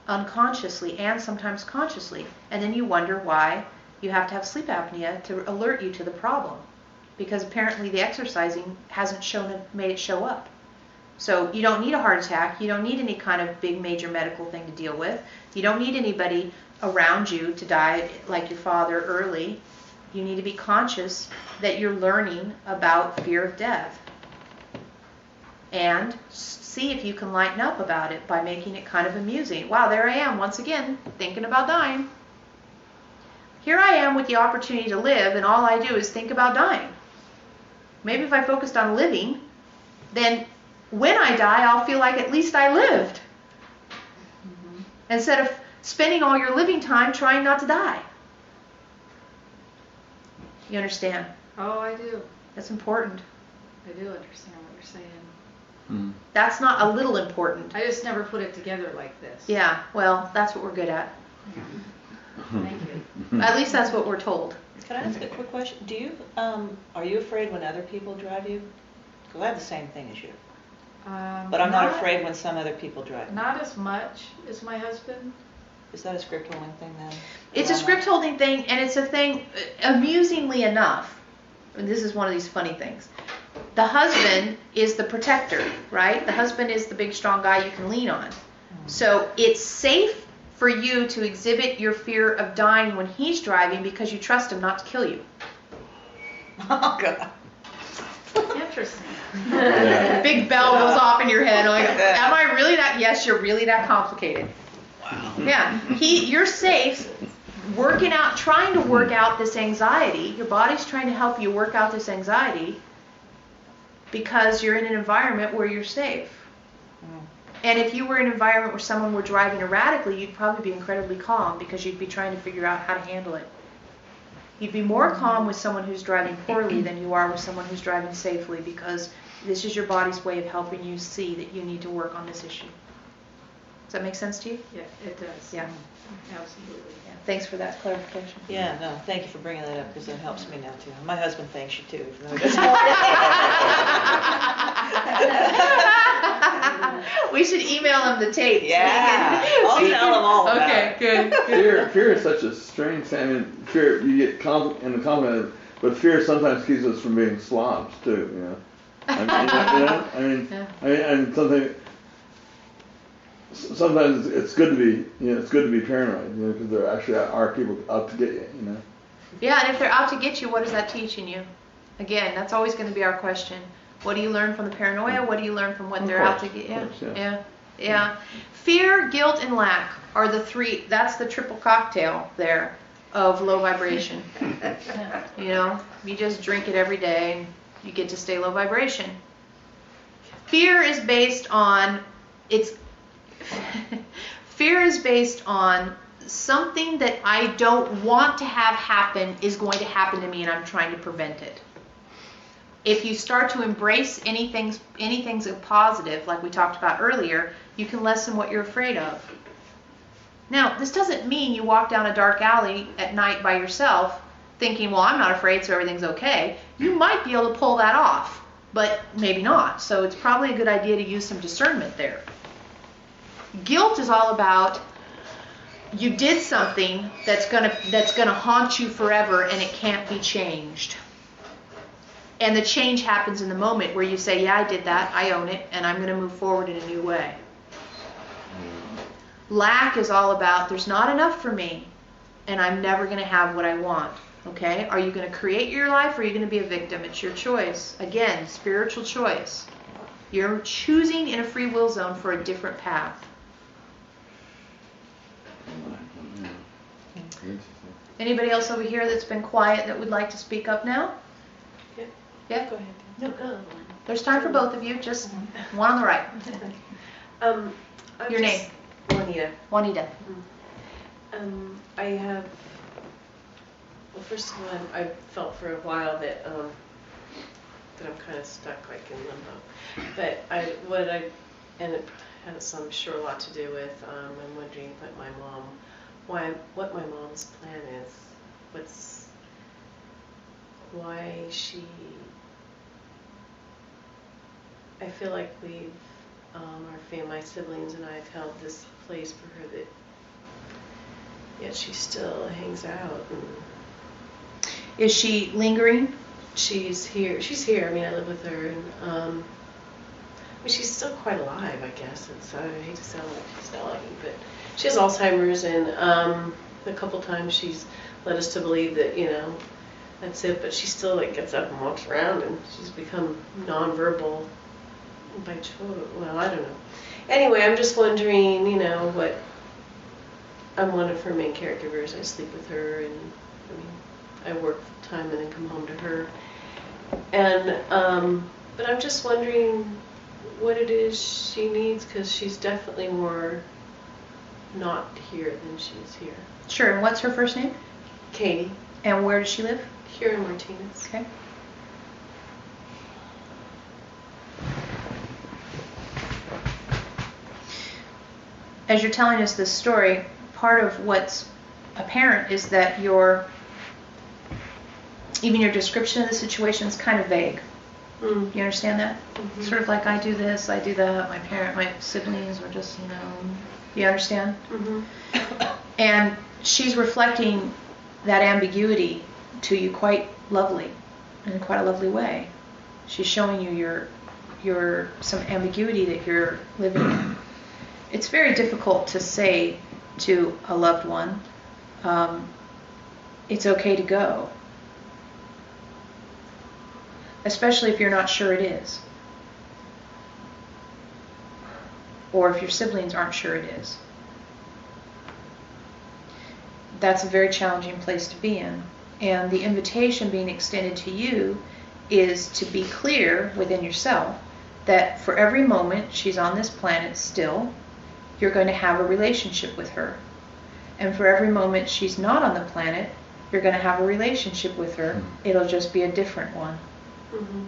unconsciously and sometimes consciously. And then you wonder why you have to have sleep apnea to alert you to the problem. Because apparently the exercising hasn't made it show up. So you don't need a heart attack. You don't need any kind of big major medical thing to deal with. You don't need anybody around you to die like your father early. You need to be conscious that you're learning about fear of death. And see if you can lighten up about it by making it kind of amusing. Wow, there I am once again thinking about dying. Here I am with the opportunity to live, and all I do is think about dying. Maybe if I focused on living, then when I die, I'll feel like at least I lived. instead of spending all your living time trying not to die. You understand? Oh, I do. That's important. I do understand what you're saying. That's not a little important. I just never put it together like this. Yeah, well, that's what we're good at. Thank you. At least that's what we're told. Can I ask a quick question? Do you, are you afraid when other people drive you? Because I have the same thing as you. But I'm not afraid when some other people drive me. Not as much as my husband. Is that a script holding thing then? It's a script holding thing, and it's a thing, amusingly enough, and this is one of these funny things. The husband is the protector, right? The husband is the big strong guy you can lean on. So it's safe for you to exhibit your fear of dying when he's driving because you trust him not to kill you. Oh, God. Interesting. Big bell goes off in your head. Like, am I really that? Yes, you're really that complicated. Wow. Yeah. You're safe working out, trying to work out this anxiety. Your body's trying to help you work out this anxiety because you're in an environment where you're safe. And if you were in an environment where someone were driving erratically, you'd probably be incredibly calm because you'd be trying to figure out how to handle it. You'd be more calm with someone who's driving poorly than you are with someone who's driving safely because this is your body's way of helping you see that you need to work on this issue. Does that make sense to you? Yeah, it does. Yeah. Absolutely. Yeah. Thanks for that clarification. Yeah, no, thank you for bringing that up because it helps me now too. My husband thanks you too, even though he doesn't. We should email him the tape. Yeah, I'll tell him all about it. Okay, good. Fear is such a strange thing. I mean, fear, you get in the compliment, but fear sometimes keeps us from being slobs too, you know. I mean, sometimes it's good to be, it's good to be paranoid, because there actually are people out to get you, Yeah, and if they're out to get you, what is that teaching you? Again, that's always going to be our question. What do you learn from the paranoia? What do you learn from what they're out to get? Yeah. Fear, guilt, and lack are the three. That's the triple cocktail there of low vibration. You just drink it every day, and you get to stay low vibration. Fear is based on Fear is based on something that I don't want to have happen is going to happen to me, and I'm trying to prevent it. If you start to embrace anything's positive, like we talked about earlier, you can lessen what you're afraid of. Now, this doesn't mean you walk down a dark alley at night by yourself thinking, well, I'm not afraid, so everything's okay. You might be able to pull that off, but maybe not. So it's probably a good idea to use some discernment there. Guilt is all about you did something that's gonna haunt you forever and it can't be changed. And the change happens in the moment where you say, yeah, I did that, I own it, and I'm going to move forward in a new way. Lack is all about there's not enough for me, and I'm never going to have what I want. Okay? Are you going to create your life, or are you going to be a victim? It's your choice. Again, spiritual choice. You're choosing in a free will zone for a different path. Anybody else over here that's been quiet that would like to speak up now? Yeah? Go ahead. No, go. There's time for both of you, just one on the right. Your name? Juanita. I have, well, first of all, I felt for a while that I'm kind of stuck like in limbo. But and it has, I'm sure, a lot to do with, I'm wondering what my mom's plan is. Why she, I feel like we've, our family, my siblings and I have held this place for her that, yet she still hangs out. And is she lingering? She's here. I mean, I live with her, and I mean, she's still quite alive, I guess. I hate to sound like she's dying, but she has Alzheimer's, and a couple times she's led us to believe that, that's it, but she still gets up and walks around, and she's become nonverbal by choice. Well, I don't know. Anyway, I'm just wondering, what. I'm one of her main caregivers. I sleep with her, and I work full time and then come home to her. And but I'm just wondering what it is she needs, because she's definitely more not here than she is here. Sure, and what's her first name? Katie, And where does she live? here in Martinez. Okay. As you're telling us this story, part of what's apparent is that even your description of the situation is kind of vague. Mm. You understand that? Mm-hmm. Sort of like, I do this, I do that, my siblings are just, you understand? Mm-hmm. And she's reflecting that ambiguity to you quite lovely, in quite a lovely way. She's showing you your some ambiguity that you're living in. It's very difficult to say to a loved one, it's okay to go. Especially if you're not sure it is. Or if your siblings aren't sure it is. That's a very challenging place to be in. And the invitation being extended to you is to be clear within yourself that for every moment she's on this planet still, you're going to have a relationship with her. And for every moment she's not on the planet, you're going to have a relationship with her. It'll just be a different one. Mm-hmm.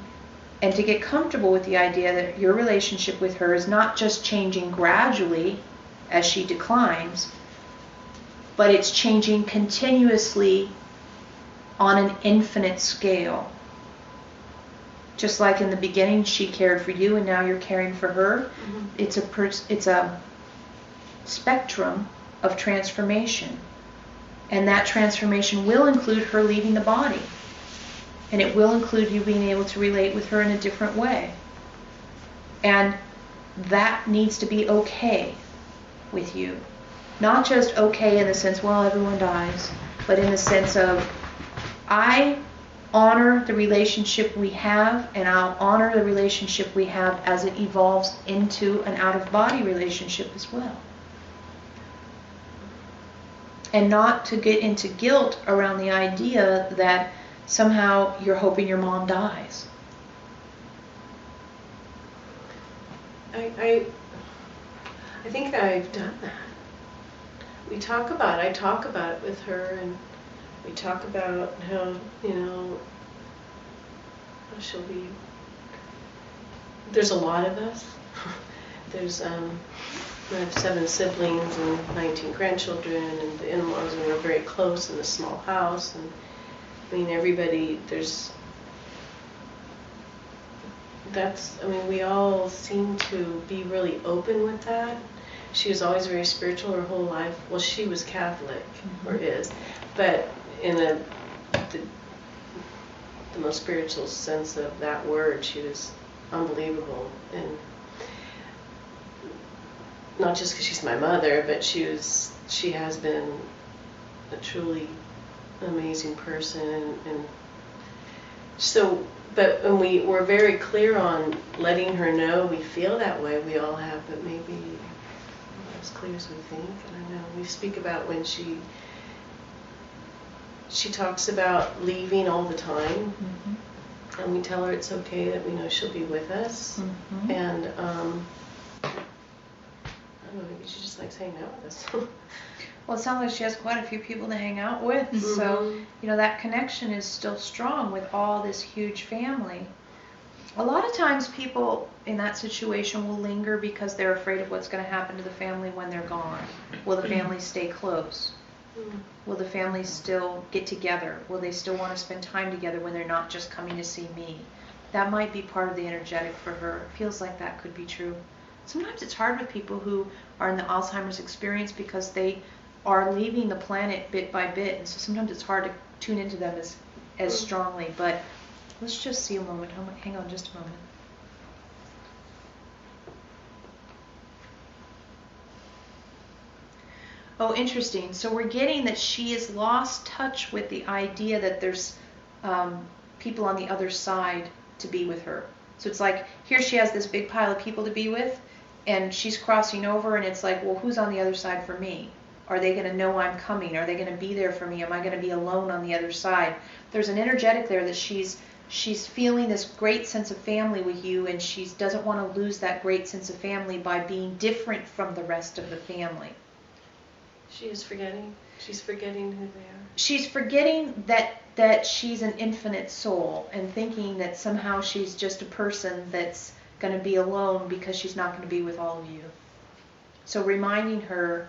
And to get comfortable with the idea that your relationship with her is not just changing gradually as she declines, but it's changing continuously on an infinite scale. Just like in the beginning she cared for you and now you're caring for her, mm-hmm. It's a spectrum of transformation. And that transformation will include her leaving the body. And it will include you being able to relate with her in a different way. And that needs to be okay with you. Not just okay in the sense, well, everyone dies, but in the sense of, I honor the relationship we have, and I'll honor the relationship we have as it evolves into an out-of-body relationship as well. And not to get into guilt around the idea that somehow you're hoping your mom dies. I think that I've done that. I talk about it with her, and we talk about how, she'll be, there's a lot of us. There's, I have 7 siblings and 19 grandchildren, and the in-laws, and we're very close in a small house, and everybody, we all seem to be really open with that. She was always very spiritual her whole life. Well, she was Catholic, mm-hmm. or is, but in the most spiritual sense of that word, she was unbelievable. And not just because she's my mother, but she has been a truly amazing person, and so, but when we're very clear on letting her know we feel that way, we all have, but maybe not as clear as we think. I don't know. We speak about when she talks about leaving all the time, mm-hmm. and we tell her it's okay, that we know she'll be with us, mm-hmm. and I don't know, maybe she just likes hanging out with us. Well, it sounds like she has quite a few people to hang out with, mm-hmm. so, that connection is still strong with all this huge family. A lot of times people in that situation will linger because they're afraid of what's going to happen to the family when they're gone. Will the family stay close? Will the family still get together? Will they still want to spend time together when they're not just coming to see me? That might be part of the energetic for her. It feels like that could be true. Sometimes it's hard with people who are in the Alzheimer's experience because they are leaving the planet bit by bit, and so sometimes it's hard to tune into them as strongly. But let's just see a moment. Hang on just a moment. Oh, interesting. So we're getting that she has lost touch with the idea that there's people on the other side to be with her. So it's like, here she has this big pile of people to be with, and she's crossing over, and it's like, well, who's on the other side for me? Are they going to know I'm coming? Are they going to be there for me? Am I going to be alone on the other side? There's an energetic there that she's feeling this great sense of family with you, and she doesn't want to lose that great sense of family by being different from the rest of the family. She is forgetting. She's forgetting who they are. She's forgetting that she's an infinite soul and thinking that somehow she's just a person that's going to be alone because she's not going to be with all of you. So reminding her,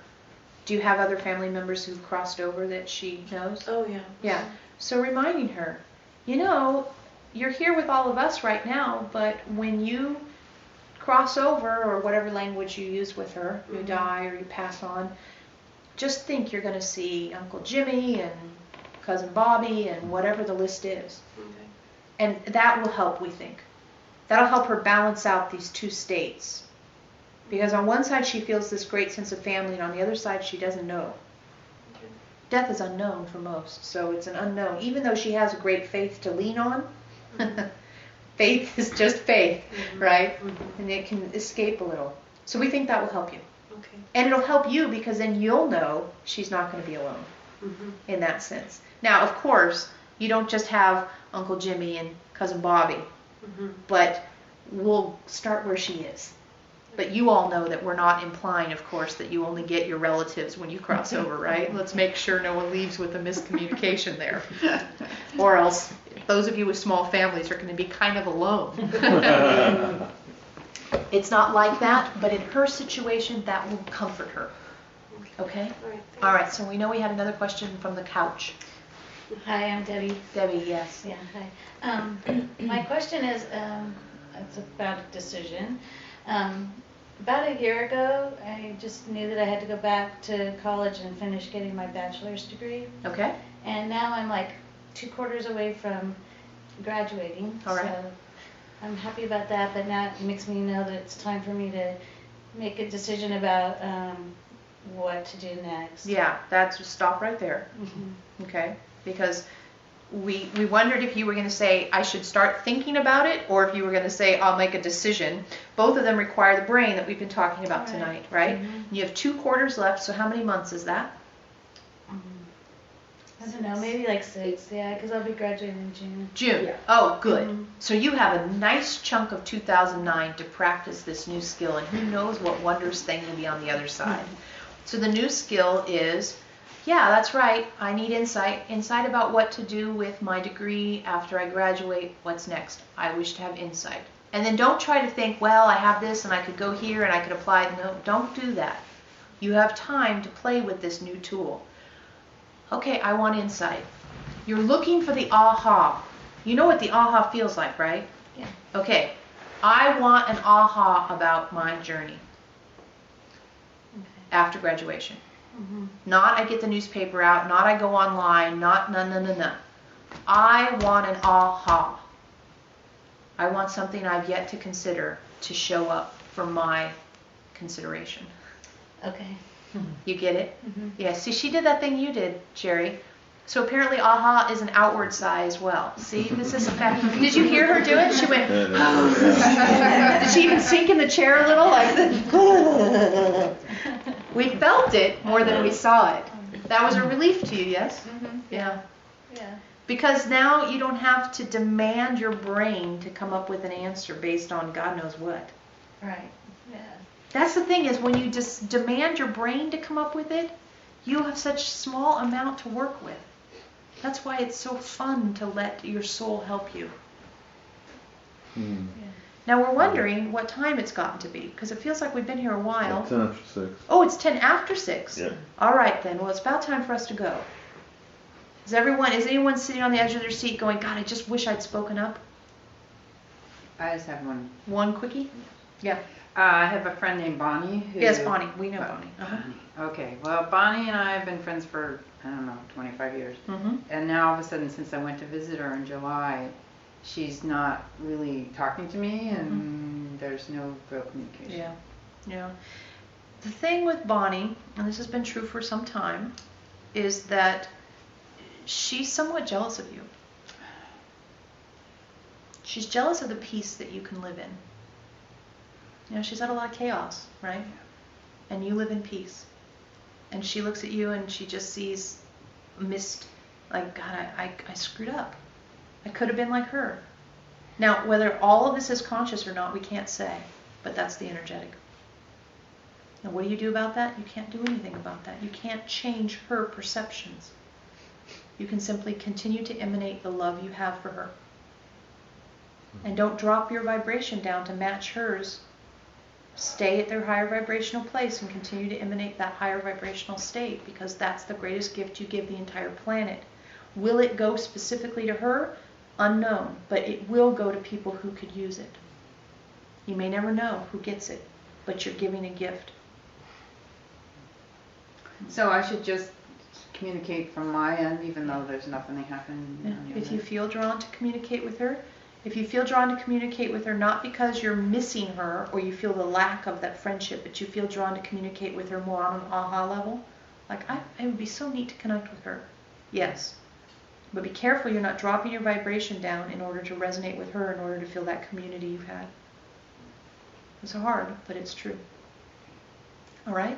do you have other family members who've crossed over that she knows? Oh, yeah. Yeah. So reminding her, you know, you're here with all of us right now, but when you cross over, or whatever language you use with her, you die or you pass on, just think you're going to see Uncle Jimmy and Cousin Bobby and whatever the list is. Okay. And that will help, we think. That'll help her balance out these two states. Because on one side she feels this great sense of family, and on the other side she doesn't know. Okay. Death is unknown for most, so it's an unknown. Even though she has a great faith to lean on, faith is just faith, right? And it can escape a little. So we think that will help you. Okay. And it'll help you because then you'll know she's not going to be alone in that sense. Now, of course, you don't just have Uncle Jimmy and Cousin Bobby, but we'll start where she is. But you all know that we're not implying, of course, that you only get your relatives when you cross over, right? Let's make sure no one leaves with a miscommunication there. Or else those of you with small families are going to be kind of alone. It's not like that, but in her situation, that will comfort her. Okay? All right, so we know we had another question from the couch. Hi, I'm Debbie. Debbie, yes. Yeah, hi. My question is, it's about a decision. About a year ago, I just knew that I had to go back to college and finish getting my bachelor's degree. Okay. And now I'm like 2 quarters away from graduating. All right. So I'm happy about that, but now it makes me know that it's time for me to make a decision about what to do next. Yeah, that's just stop right there. Okay? Because we wondered if you were going to say, I should start thinking about it, or if you were going to say, I'll make a decision. Both of them require the brain that we've been talking about tonight, right? You have 2 quarters left, so how many months is that? I don't know, maybe like 6, yeah, because I'll be graduating in June. June. Yeah. Oh, good. So you have a nice chunk of 2009 to practice this new skill, and who knows what wondrous thing will be on the other side. So the new skill is, yeah, that's right, I need insight about what to do with my degree after I graduate. What's next? I wish to have insight. And then don't try to think, well, I have this and I could go here and I could apply it. No, don't do that. You have time to play with this new tool. Okay, I want insight. You're looking for the aha. You know what the aha feels like, right? Yeah. Okay, I want an aha about my journey after graduation. Not I get the newspaper out, not I go online, not no. I want an aha. I want something I've yet to consider to show up for my consideration. Okay. You get it? Yeah, see, she did that thing you did, Sherry. So apparently aha is an outward sigh as well. See, this is a fact. Did you hear her do it? She went, did she even sink in the chair a little? Like, we felt it more than we saw it. That was a relief to you, yes? Yeah. Yeah. Because now you don't have to demand your brain to come up with an answer based on God knows what. Right. Yeah. That's the thing, is when you just demand your brain to come up with it, you have such small amount to work with. That's why it's so fun to let your soul help you. Yeah. Now we're wondering what time it's gotten to be, because it feels like we've been here a while. 10 after 6. Oh, it's 10 after 6. Yeah. All right then. Well, it's about time for us to go. Is anyone sitting on the edge of their seat going, God, I just wish I'd spoken up? I just have one. One quickie? Yeah. I have a friend named Bonnie. Yes, Bonnie. We know Bonnie. Bonnie. Okay. Well, Bonnie and I have been friends for, 25 years. And now all of a sudden, since I went to visit her in July, she's not really talking to me, and there's no real communication. Yeah. Yeah. The thing with Bonnie, and this has been true for some time, is that she's somewhat jealous of you. She's jealous of the peace that you can live in. You know, she's had a lot of chaos, right? And you live in peace. And she looks at you and she just sees mist, like, God, I screwed up. I could have been like her. Now, whether all of this is conscious or not, we can't say, but that's the energetic. And what do you do about that? You can't do anything about that. You can't change her perceptions. You can simply continue to emanate the love you have for her. And don't drop your vibration down to match hers. Stay at their higher vibrational place and continue to emanate that higher vibrational state, because that's the greatest gift you give the entire planet. Will it go specifically to her? Unknown, but it will go to people who could use it. You may never know who gets it, but you're giving a gift. So I should just communicate from my end, even though there's nothing happening. Yeah. If you feel drawn to communicate with her, if you feel drawn to communicate with her not because you're missing her or you feel the lack of that friendship, but you feel drawn to communicate with her more on an aha level, like, it would be so neat to connect with her. Yes. But be careful you're not dropping your vibration down in order to resonate with her, in order to feel that community you've had. It's hard, but it's true. All right?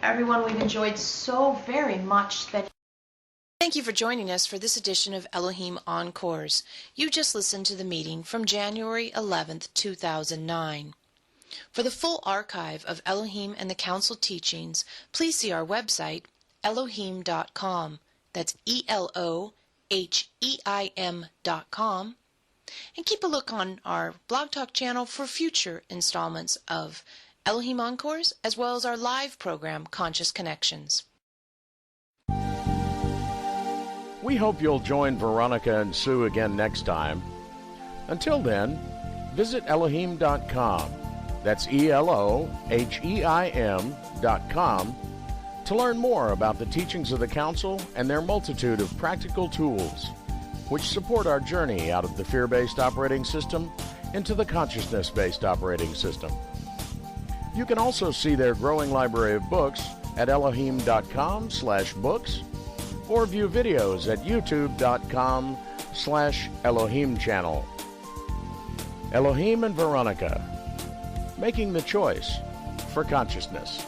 Everyone, we've enjoyed so very much spending. Thank you for joining us for this edition of Elohim Encores. You just listened to the meeting from January 11th, 2009. For the full archive of Elohim and the Council teachings, please see our website, Elohim.com. That's ELOHEIM.com. And keep a look on our Blog Talk channel for future installments of Elohim Encores, as well as our live program, Conscious Connections. We hope you'll join Veronica and Sue again next time. Until then, visit Elohim.com. That's ELOHEIM.com to learn more about the teachings of the Council and their multitude of practical tools, which support our journey out of the fear-based operating system into the consciousness-based operating system. You can also see their growing library of books at Elohim.com/books, or view videos at youtube.com/Elohim channel. Elohim and Veronica, making the choice for consciousness.